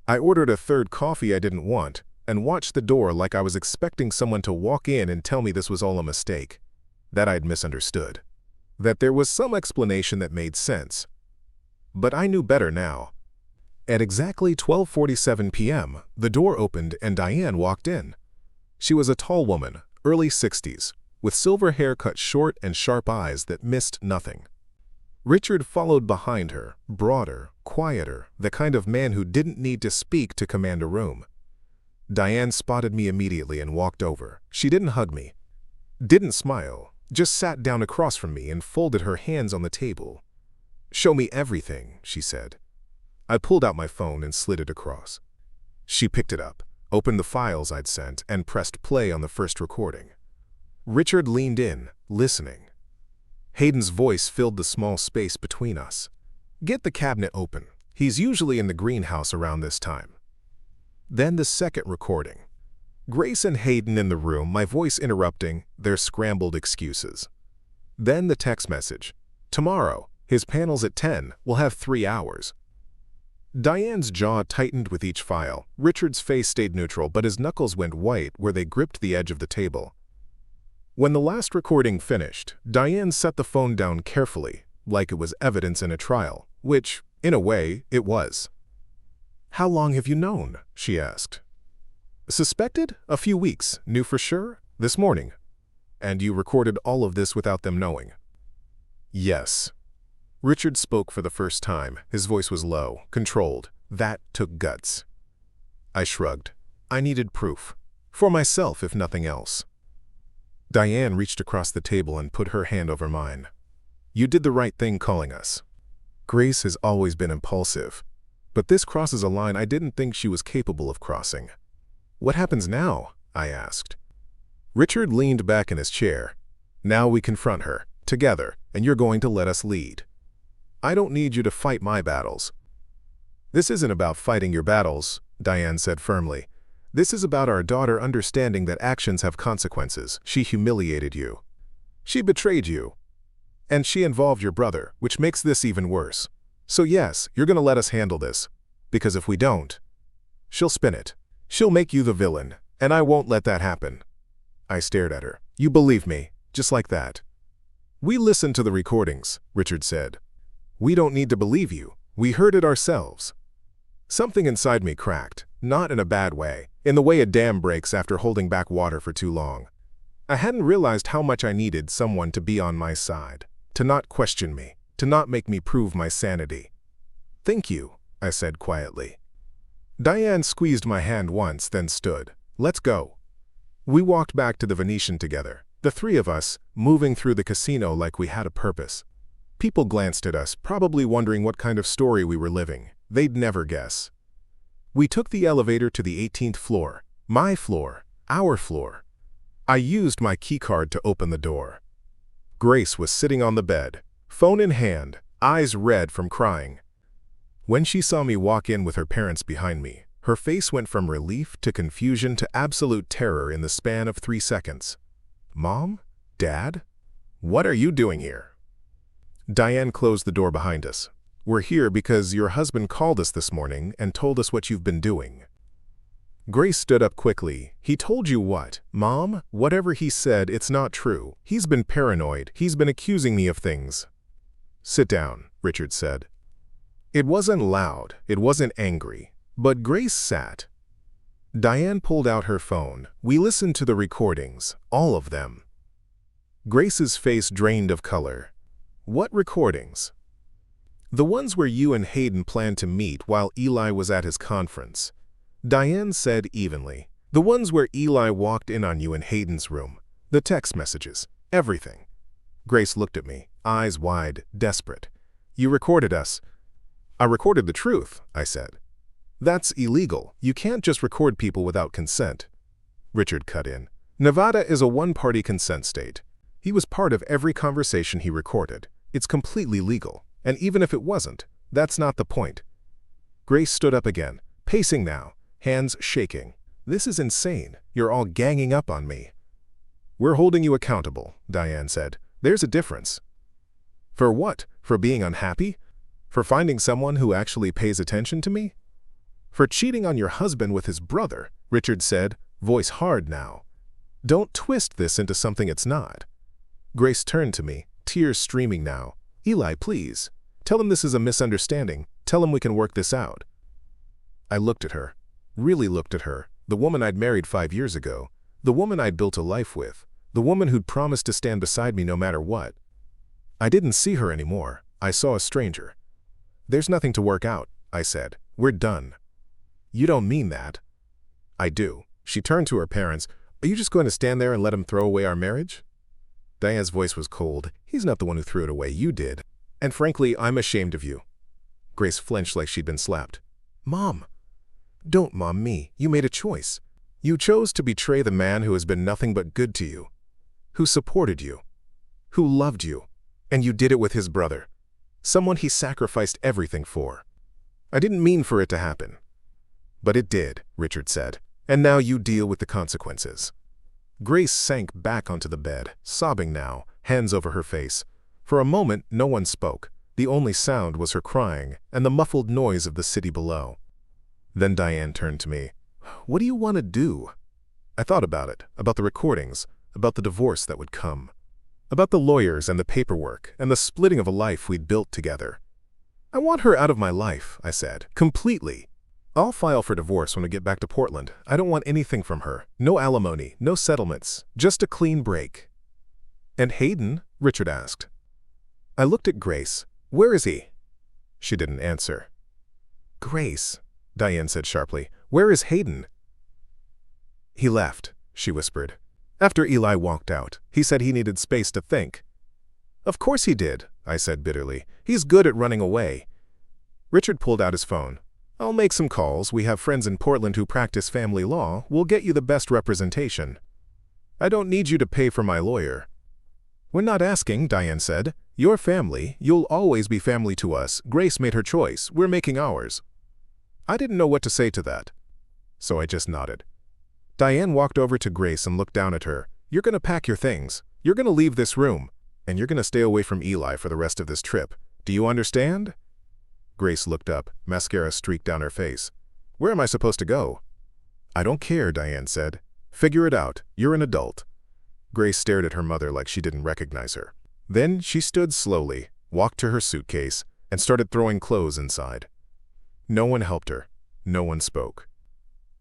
I ordered a third coffee I didn't want and watched the door like I was expecting someone to walk in and tell me this was all a mistake, that I'd misunderstood, that there was some explanation that made sense. But I knew better now. At exactly 12:47 p.m., the door opened and Diane walked in. She was a tall woman, early 60s, with silver hair cut short and sharp eyes that missed nothing. Richard followed behind her, broader, quieter, the kind of man who didn't need to speak to command a room. Diane spotted me immediately and walked over. She didn't hug me, didn't smile, just sat down across from me and folded her hands on the table. Show me everything, she said. I pulled out my phone and slid it across. She picked it up, opened the files I'd sent, and pressed play on the first recording. Richard leaned in, listening. Hayden's voice filled the small space between us. Get the cabinet open. He's usually in the greenhouse around this time. Then the second recording. Grace and Hayden in the room, my voice interrupting their scrambled excuses. Then the text message. Tomorrow, his panel's at 10. We'll have 3 hours. Diane's jaw tightened with each file. Richard's face stayed neutral, but his knuckles went white where they gripped the edge of the table. When the last recording finished, Diane set the phone down carefully, like it was evidence in a trial, which, in a way, it was. How long have you known? She asked. Suspected? A few weeks. Knew for sure? This morning. And you recorded all of this without them knowing? Yes. Richard spoke for the first time. His voice was low, controlled. That took guts. I shrugged. I needed proof. For myself, if nothing else. Diane reached across the table and put her hand over mine. You did the right thing calling us. Grace has always been impulsive, but this crosses a line I didn't think she was capable of crossing. What happens now? I asked. Richard leaned back in his chair. Now we confront her, together, and you're going to let us lead. I don't need you to fight my battles. This isn't about fighting your battles, Diane said firmly. This is about our daughter understanding that actions have consequences. She humiliated you. She betrayed you. And she involved your brother, which makes this even worse. So yes, you're going to let us handle this. Because if we don't, she'll spin it. She'll make you the villain, and I won't let that happen. I stared at her. You believe me, just like that. We listened to the recordings, Richard said. We don't need to believe you. We heard it ourselves. Something inside me cracked, not in a bad way, in the way a dam breaks after holding back water for too long. I hadn't realized how much I needed someone to be on my side, to not question me, to not make me prove my sanity. Thank you, I said quietly. Diane squeezed my hand once, then stood. Let's go. We walked back to the Venetian together, the three of us, moving through the casino like we had a purpose. People glanced at us, probably wondering what kind of story we were living. They'd never guess. We took the elevator to the 18th floor. My floor. Our floor. I used my keycard to open the door. Grace was sitting on the bed, phone in hand, eyes red from crying. When she saw me walk in with her parents behind me, her face went from relief to confusion to absolute terror in the span of 3 seconds. Mom? Dad? What are you doing here? Diane closed the door behind us. We're here because your husband called us this morning and told us what you've been doing. Grace stood up quickly. He told you what? Mom? Whatever he said, it's not true. He's been paranoid. He's been accusing me of things. Sit down, Richard said. It wasn't loud. It wasn't angry. But Grace sat. Diane pulled out her phone. We listened to the recordings, all of them. Grace's face drained of color. What recordings? The ones where you and Hayden planned to meet while Eli was at his conference. Diane said evenly. The ones where Eli walked in on you in Hayden's room. The text messages. Everything. Grace looked at me, eyes wide, desperate. You recorded us. I recorded the truth, I said. That's illegal. You can't just record people without consent. Richard cut in. Nevada is a one-party consent state. He was part of every conversation he recorded. It's completely legal. And even if it wasn't, that's not the point. Grace stood up again, pacing now, hands shaking. This is insane. You're all ganging up on me. We're holding you accountable, Diane said. There's a difference. For what? For being unhappy? For finding someone who actually pays attention to me? For cheating on your husband with his brother, Richard said, voice hard now. Don't twist this into something it's not. Grace turned to me, tears streaming now. Eli, please. Tell him this is a misunderstanding. Tell him we can work this out. I looked at her, really looked at her, the woman I'd married 5 years ago, the woman I'd built a life with, the woman who'd promised to stand beside me no matter what. I didn't see her anymore. I saw a stranger. There's nothing to work out, I said. We're done. You don't mean that. I do. She turned to her parents. Are you just going to stand there and let him throw away our marriage? Diane's voice was cold. He's not the one who threw it away. You did. And frankly, I'm ashamed of you. Grace flinched like she'd been slapped. Mom. Don't mom me. You made a choice. You chose to betray the man who has been nothing but good to you, who supported you, who loved you, and you did it with his brother, someone he sacrificed everything for. I didn't mean for it to happen. But it did, Richard said, and now you deal with the consequences. Grace sank back onto the bed, sobbing now, hands over her face. For a moment, no one spoke. The only sound was her crying and the muffled noise of the city below. Then Diane turned to me. What do you want to do? I thought about it, about the recordings, about the divorce that would come, about the lawyers and the paperwork and the splitting of a life we'd built together. I want her out of my life, I said, completely. I'll file for divorce when we get back to Portland. I don't want anything from her. No alimony, no settlements, just a clean break. And Hayden? Richard asked. I looked at Grace. Where is he? She didn't answer. Grace, Diane said sharply, where is Hayden? He left, she whispered. After Eli walked out, he said he needed space to think. Of course he did, I said bitterly. He's good at running away. Richard pulled out his phone. I'll make some calls. We have friends in Portland who practice family law. We'll get you the best representation. I don't need you to pay for my lawyer. We're not asking, Diane said. Your family. You'll always be family to us. Grace made her choice. We're making ours. I didn't know what to say to that, so I just nodded. Diane walked over to Grace and looked down at her. You're going to pack your things. You're going to leave this room. And you're going to stay away from Eli for the rest of this trip. Do you understand? Grace looked up, mascara streaked down her face. Where am I supposed to go? I don't care, Diane said. Figure it out. You're an adult. Grace stared at her mother like she didn't recognize her. Then she stood slowly, walked to her suitcase, and started throwing clothes inside. No one helped her. No one spoke.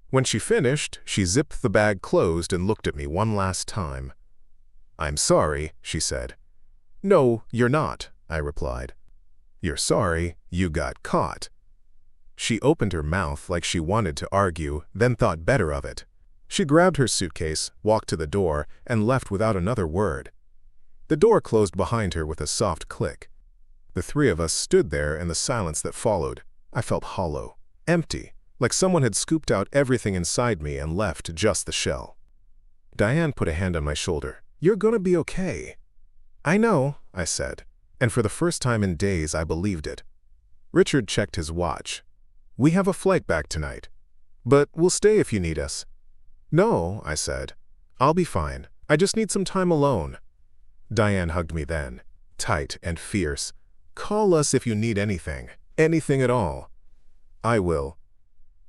When she finished, she zipped the bag closed and looked at me one last time. "I'm sorry," she said. "No, you're not," I replied. "You're sorry you got caught." She opened her mouth like she wanted to argue, then thought better of it. She grabbed her suitcase, walked to the door, and left without another word. The door closed behind her with a soft click. The three of us stood there in the silence that followed. I felt hollow, empty, like someone had scooped out everything inside me and left just the shell. Diane put a hand on my shoulder. "You're gonna be okay." "I know," I said, and for the first time in days I believed it. Richard checked his watch. "We have a flight back tonight, but we'll stay if you need us." "No," I said. "I'll be fine. I just need some time alone." Diane hugged me then, tight and fierce. "Call us if you need anything. Anything at all." "I will."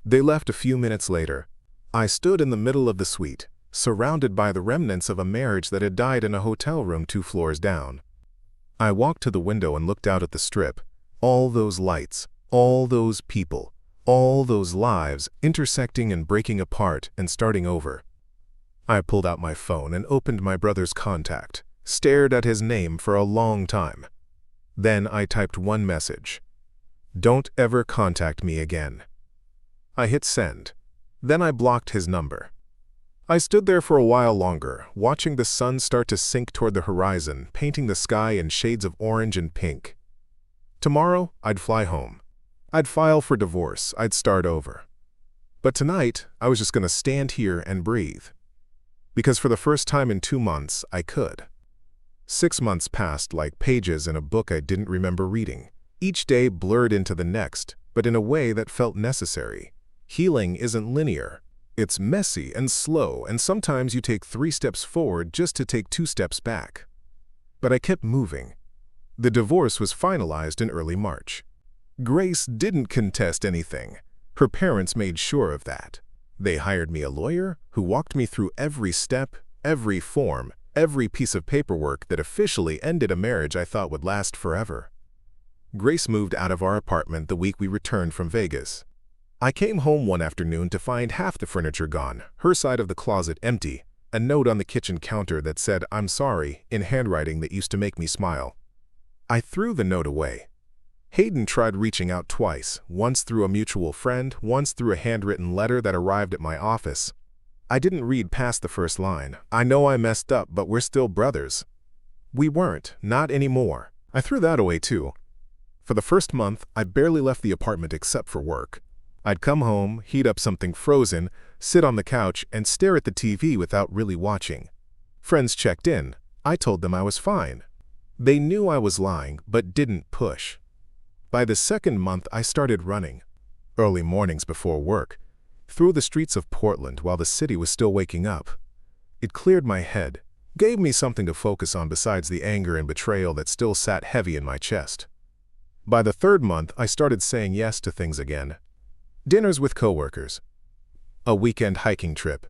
They left a few minutes later. I stood in the middle of the suite, surrounded by the remnants of a marriage that had died in a hotel room 2 floors down. I walked to the window and looked out at the strip. All those lights, all those people, all those lives intersecting and breaking apart and starting over. I pulled out my phone and opened my brother's contact, stared at his name for a long time. Then I typed one message. "Don't ever contact me again." I hit send. Then I blocked his number. I stood there for a while longer, watching the sun start to sink toward the horizon, painting the sky in shades of orange and pink. Tomorrow, I'd fly home. I'd file for divorce. I'd start over. But tonight, I was just going to stand here and breathe. Because for the first time in 2 months, I could. 6 months passed like pages in a book I didn't remember reading. Each day blurred into the next, but in a way that felt necessary. Healing isn't linear. It's messy and slow, and sometimes you take 3 steps forward just to take 2 steps back. But I kept moving. The divorce was finalized in early March. Grace didn't contest anything. Her parents made sure of that. They hired me a lawyer who walked me through every step, every form, every piece of paperwork that officially ended a marriage I thought would last forever. Grace moved out of our apartment the week we returned from Vegas. I came home one afternoon to find half the furniture gone, her side of the closet empty, a note on the kitchen counter that said, "I'm sorry," in handwriting that used to make me smile. I threw the note away. Hayden tried reaching out twice, once through a mutual friend, once through a handwritten letter that arrived at my office. I didn't read past the first line. "I know I messed up, but we're still brothers." We weren't, not anymore. I threw that away too. For the first month, I barely left the apartment except for work. I'd come home, heat up something frozen, sit on the couch, and stare at the TV without really watching. Friends checked in. I told them I was fine. They knew I was lying, but didn't push. By the second month, I started running. Early mornings before work, through the streets of Portland while the city was still waking up. It cleared my head, gave me something to focus on besides the anger and betrayal that still sat heavy in my chest. By the 3rd month, I started saying yes to things again. Dinners with coworkers. A weekend hiking trip.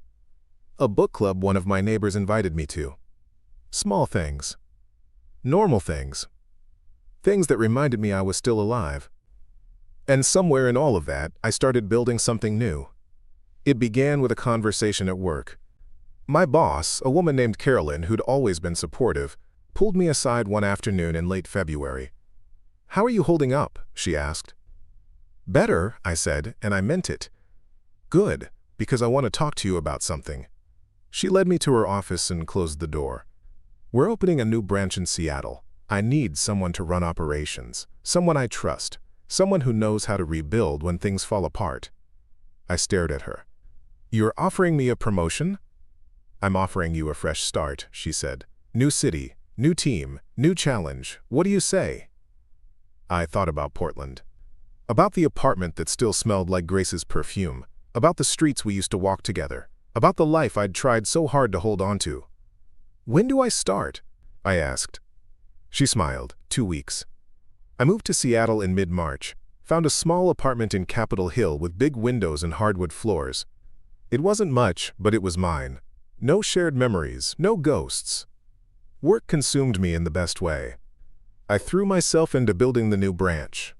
A book club one of my neighbors invited me to. Small things. Normal things. Things that reminded me I was still alive. And somewhere in all of that, I started building something new. It began with a conversation at work. My boss, a woman named Carolyn who'd always been supportive, pulled me aside one afternoon in late February. "How are you holding up?" she asked. "Better," I said, and I meant it. "Good, because I want to talk to you about something." She led me to her office and closed the door. "We're opening a new branch in Seattle. I need someone to run operations, someone I trust, someone who knows how to rebuild when things fall apart." I stared at her. "You're offering me a promotion?" "I'm offering you a fresh start," she said. "New city, new team, new challenge. What do you say?" I thought about Portland. About the apartment that still smelled like Grace's perfume. About the streets we used to walk together. About the life I'd tried so hard to hold on to. "When do I start?" I asked. She smiled. 2 weeks. I moved to Seattle in mid-March. Found a small apartment in Capitol Hill with big windows and hardwood floors. It wasn't much, but it was mine. No shared memories, no ghosts. Work consumed me in the best way. I threw myself into building the new branch,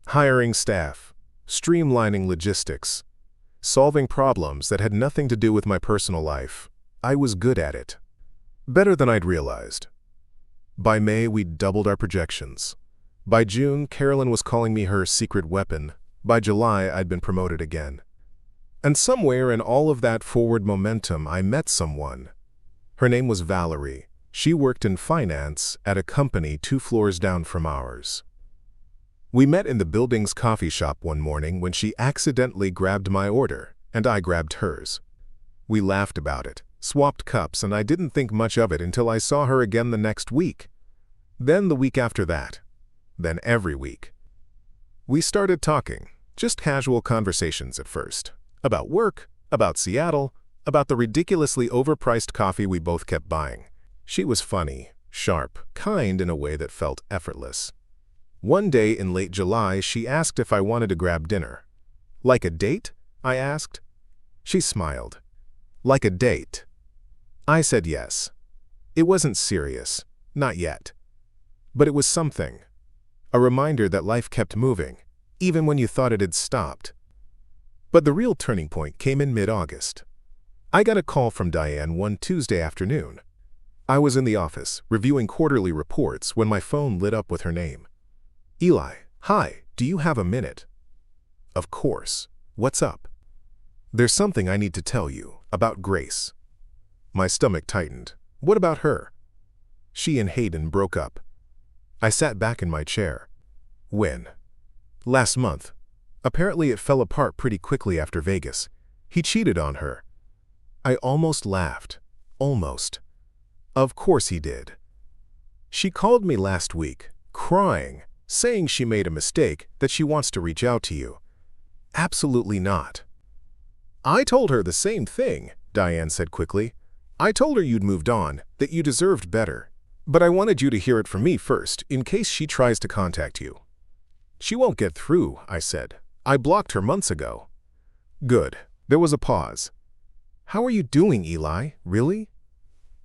hiring staff, streamlining logistics, solving problems that had nothing to do with my personal life. I was good at it. Better than I'd realized. By May, we'd doubled our projections. By June, Carolyn was calling me her secret weapon. By July, I'd been promoted again. And somewhere in all of that forward momentum, I met someone. Her name was Valerie. She worked in finance at a company 2 floors down from ours. We met in the building's coffee shop one morning when she accidentally grabbed my order, and I grabbed hers. We laughed about it, swapped cups, and I didn't think much of it until I saw her again the next week. Then the week after that. Then every week. We started talking, just casual conversations at first. About work, about Seattle, about the ridiculously overpriced coffee we both kept buying. She was funny, sharp, kind in a way that felt effortless. One day in late July, she asked if I wanted to grab dinner. Like a date? I asked. She smiled. Like a date. I said yes. It wasn't serious, not yet. But it was something. A reminder that life kept moving, even when you thought it had stopped. But the real turning point came in mid-August. I got a call from Diane one Tuesday afternoon. I was in the office, reviewing quarterly reports, when my phone lit up with her name. Eli, hi, do you have a minute? Of course. What's up? There's something I need to tell you about Grace. My stomach tightened. What about her? She and Hayden broke up. I sat back in my chair. When? Last month. Apparently it fell apart pretty quickly after Vegas. He cheated on her. I almost laughed. Almost. Of course he did. She called me last week, crying, saying she made a mistake, that she wants to reach out to you. Absolutely not. I told her the same thing, Diane said quickly. I told her you'd moved on, that you deserved better. But I wanted you to hear it from me first, in case she tries to contact you. She won't get through, I said. I blocked her months ago. Good. There was a pause. How are you doing, Eli? Really?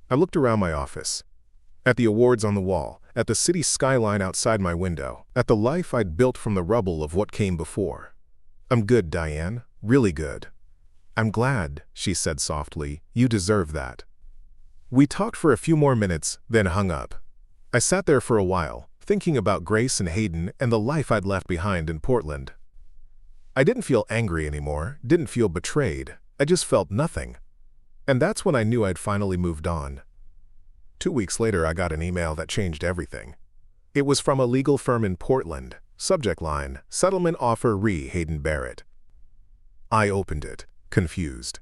I looked around my office. At the awards on the wall, at the city skyline outside my window, at the life I'd built from the rubble of what came before. I'm good, Diane. Really good. I'm glad, she said softly. You deserve that. We talked for a few more minutes, then hung up. I sat there for a while, thinking about Grace and Hayden and the life I'd left behind in Portland. I didn't feel angry anymore, didn't feel betrayed. I just felt nothing. And that's when I knew I'd finally moved on. 2 weeks later, I got an email that changed everything. It was from a legal firm in Portland. Subject line, Settlement Offer re Hayden Barrett. I opened it, confused.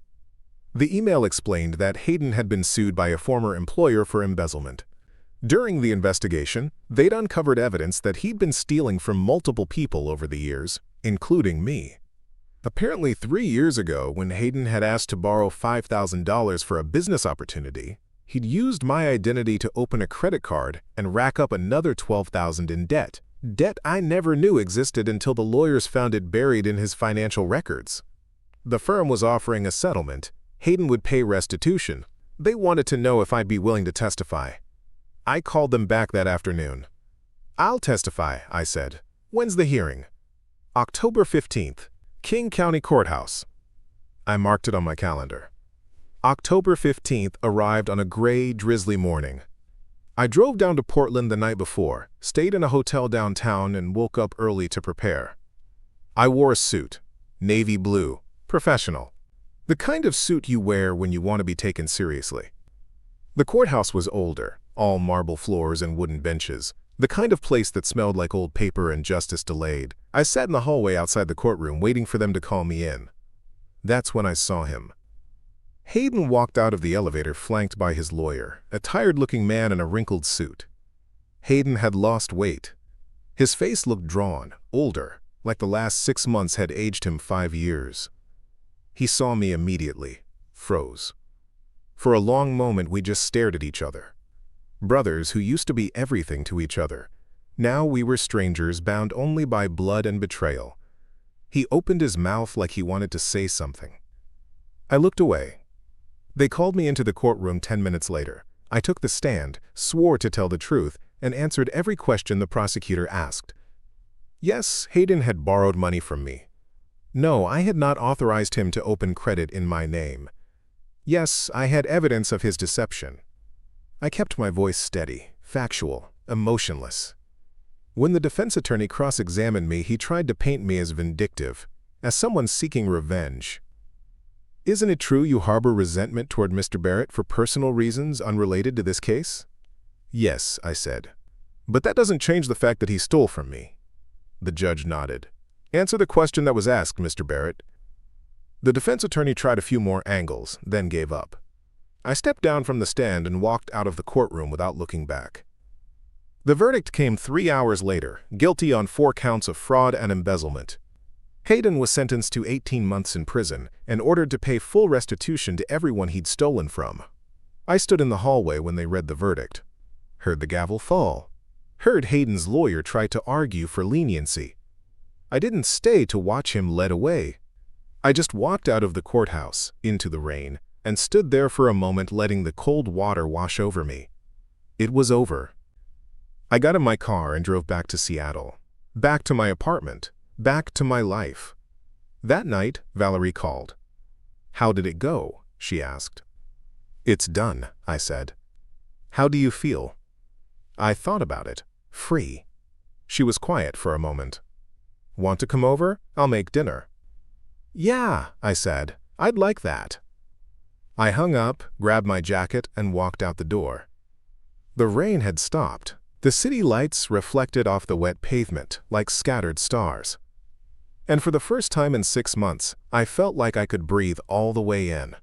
The email explained that Hayden had been sued by a former employer for embezzlement. During the investigation, they'd uncovered evidence that he'd been stealing from multiple people over the years, including me. Apparently 3 years ago, when Hayden had asked to borrow $5,000 for a business opportunity, he'd used my identity to open a credit card and rack up another $12,000 in debt. Debt I never knew existed until the lawyers found it buried in his financial records. The firm was offering a settlement. Hayden would pay restitution. They wanted to know if I'd be willing to testify. I called them back that afternoon. I'll testify, I said. When's the hearing? October 15th, King County Courthouse. I marked it on my calendar. October 15th arrived on a gray, drizzly morning. I drove down to Portland the night before, stayed in a hotel downtown, and woke up early to prepare. I wore a suit, navy blue, professional. The kind of suit you wear when you want to be taken seriously. The courthouse was older, all marble floors and wooden benches, the kind of place that smelled like old paper and justice delayed. I sat in the hallway outside the courtroom waiting for them to call me in. That's when I saw him. Hayden walked out of the elevator flanked by his lawyer, a tired-looking man in a wrinkled suit. Hayden had lost weight. His face looked drawn, older, like the last 6 months had aged him 5 years. He saw me immediately, froze. For a long moment we just stared at each other. Brothers who used to be everything to each other. Now we were strangers bound only by blood and betrayal. He opened his mouth like he wanted to say something. I looked away. They called me into the courtroom 10 minutes later. I took the stand, swore to tell the truth, and answered every question the prosecutor asked. Yes, Hayden had borrowed money from me. No, I had not authorized him to open credit in my name. Yes, I had evidence of his deception. I kept my voice steady, factual, emotionless. When the defense attorney cross-examined me, he tried to paint me as vindictive, as someone seeking revenge. Isn't it true you harbor resentment toward Mr. Barrett for personal reasons unrelated to this case? Yes, I said. But that doesn't change the fact that he stole from me. The judge nodded. Answer the question that was asked, Mr. Barrett. The defense attorney tried a few more angles, then gave up. I stepped down from the stand and walked out of the courtroom without looking back. The verdict came 3 hours later, guilty on 4 counts of fraud and embezzlement. Hayden was sentenced to 18 months in prison and ordered to pay full restitution to everyone he'd stolen from. I stood in the hallway when they read the verdict. Heard the gavel fall. Heard Hayden's lawyer try to argue for leniency. I didn't stay to watch him led away. I just walked out of the courthouse, into the rain, and stood there for a moment letting the cold water wash over me. It was over. I got in my car and drove back to Seattle. Back to my apartment. Back to my life. That night, Valerie called. How did it go? She asked. It's done, I said. How do you feel? I thought about it. Free. She was quiet for a moment. Want to come over? I'll make dinner. Yeah, I said. I'd like that. I hung up, grabbed my jacket, and walked out the door. The rain had stopped. The city lights reflected off the wet pavement like scattered stars. And for the first time in 6 months, I felt like I could breathe all the way in.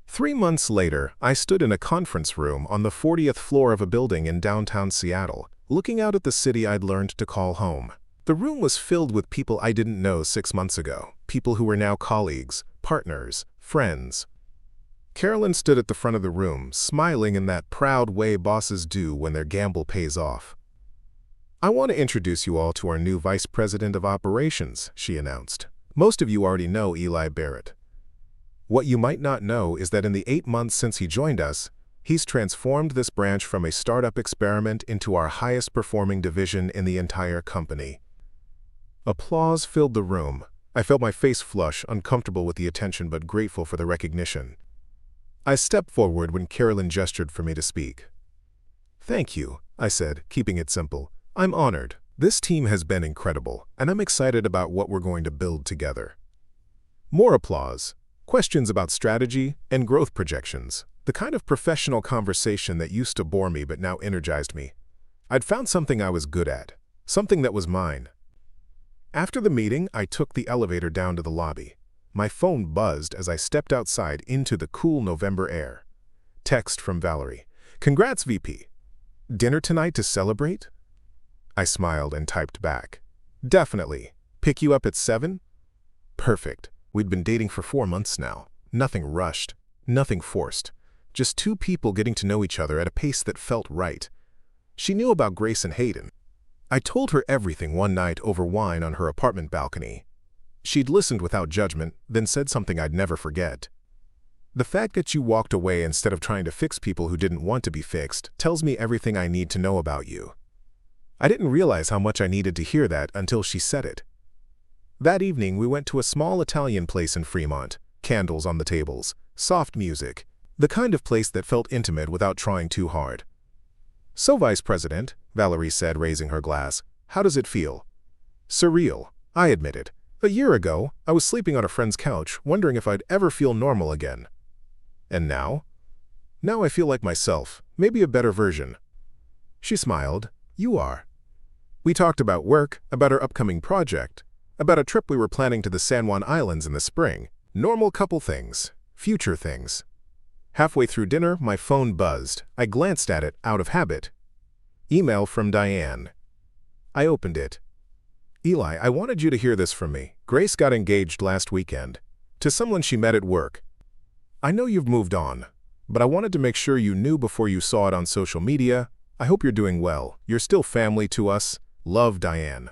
3 months later, I stood in a conference room on the 40th floor of a building in downtown Seattle, looking out at the city I'd learned to call home. The room was filled with people I didn't know 6 months ago, people who were now colleagues, partners, friends. Carolyn stood at the front of the room, smiling in that proud way bosses do when their gamble pays off. I want to introduce you all to our new Vice President of Operations, she announced. Most of you already know Eli Barrett. What you might not know is that in the 8 months since he joined us, he's transformed this branch from a startup experiment into our highest performing division in the entire company. Applause filled the room. I felt my face flush, uncomfortable with the attention but grateful for the recognition. I stepped forward when Carolyn gestured for me to speak. Thank you, I said, keeping it simple. I'm honored. This team has been incredible, and I'm excited about what we're going to build together. More applause, questions about strategy, and growth projections. The kind of professional conversation that used to bore me but now energized me. I'd found something I was good at, something that was mine. After the meeting, I took the elevator down to the lobby. My phone buzzed as I stepped outside into the cool November air. Text from Valerie. Congrats, VP. Dinner tonight to celebrate? I smiled and typed back. Definitely. Pick you up at 7? Perfect. We'd been dating for 4 months now. Nothing rushed. Nothing forced. Just 2 people getting to know each other at a pace that felt right. She knew about Grace and Hayden. I told her everything one night over wine on her apartment balcony. She'd listened without judgment, then said something I'd never forget. The fact that you walked away instead of trying to fix people who didn't want to be fixed tells me everything I need to know about you. I didn't realize how much I needed to hear that until she said it. That evening, we went to a small Italian place in Fremont, candles on the tables, soft music, the kind of place that felt intimate without trying too hard. So, Vice President, Valerie said, raising her glass, how does it feel? Surreal, I admitted. A year ago, I was sleeping on a friend's couch, wondering if I'd ever feel normal again. And now? Now I feel like myself, maybe a better version. She smiled. You are. We talked about work, about our upcoming project, about a trip we were planning to the San Juan Islands in the spring. Normal couple things, future things. Halfway through dinner, my phone buzzed. I glanced at it out of habit. Email from Diane. I opened it. Eli, I wanted you to hear this from me. Grace got engaged last weekend. To someone she met at work. I know you've moved on, but I wanted to make sure you knew before you saw it on social media. I hope you're doing well. You're still family to us. Love, Diane.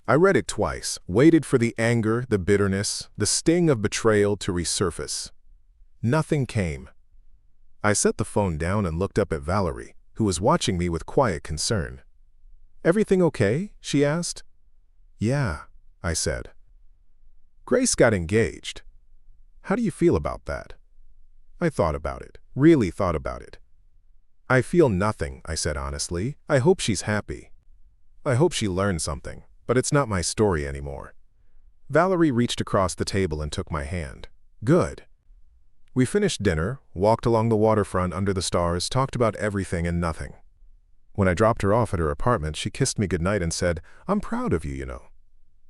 I read it twice, waited for the anger, the bitterness, the sting of betrayal to resurface. Nothing came. I set the phone down and looked up at Valerie, who was watching me with quiet concern. "Everything okay?" she asked. "Yeah," I said. "Grace got engaged. How do you feel about that?" I thought about it, really thought about it. "I feel nothing," I said honestly. "I hope she's happy. I hope she learned something, but it's not my story anymore." Valerie reached across the table and took my hand. "Good." We finished dinner, walked along the waterfront under the stars, talked about everything and nothing. When I dropped her off at her apartment, she kissed me goodnight and said, "I'm proud of you, you know."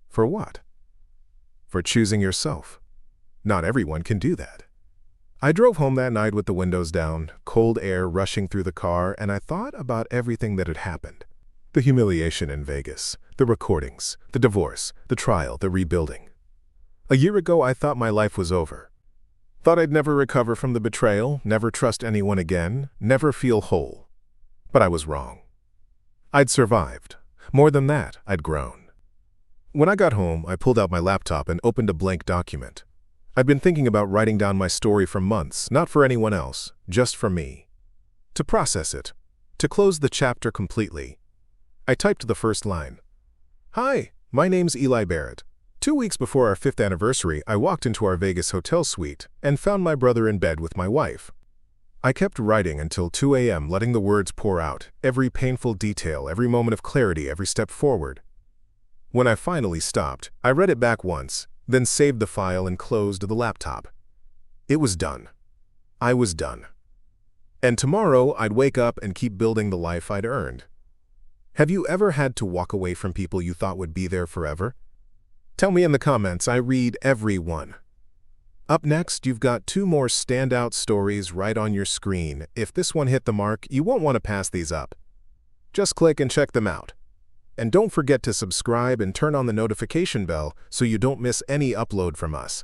"For what?" "For choosing yourself. Not everyone can do that." I drove home that night with the windows down, cold air rushing through the car, and I thought about everything that had happened. The humiliation in Vegas, the recordings, the divorce, the trial, the rebuilding. A year ago, I thought my life was over. Thought I'd never recover from the betrayal, never trust anyone again, never feel whole. But I was wrong. I'd survived. More than that, I'd grown. When I got home, I pulled out my laptop and opened a blank document. I'd been thinking about writing down my story for months, not for anyone else, just for me. To process it, to close the chapter completely. I typed the first line. "Hi, my name's Eli Barrett. 2 weeks before our 5th anniversary, I walked into our Vegas hotel suite and found my brother in bed with my wife." I kept writing until 2 a.m., letting the words pour out, every painful detail, every moment of clarity, every step forward. When I finally stopped, I read it back once, then saved the file and closed the laptop. It was done. I was done. And tomorrow, I'd wake up and keep building the life I'd earned. Have you ever had to walk away from people you thought would be there forever? Tell me in the comments. I read every one. Up next, you've got 2 more standout stories right on your screen. If this one hit the mark, you won't want to pass these up. Just click and check them out. And don't forget to subscribe and turn on the notification bell so you don't miss any upload from us.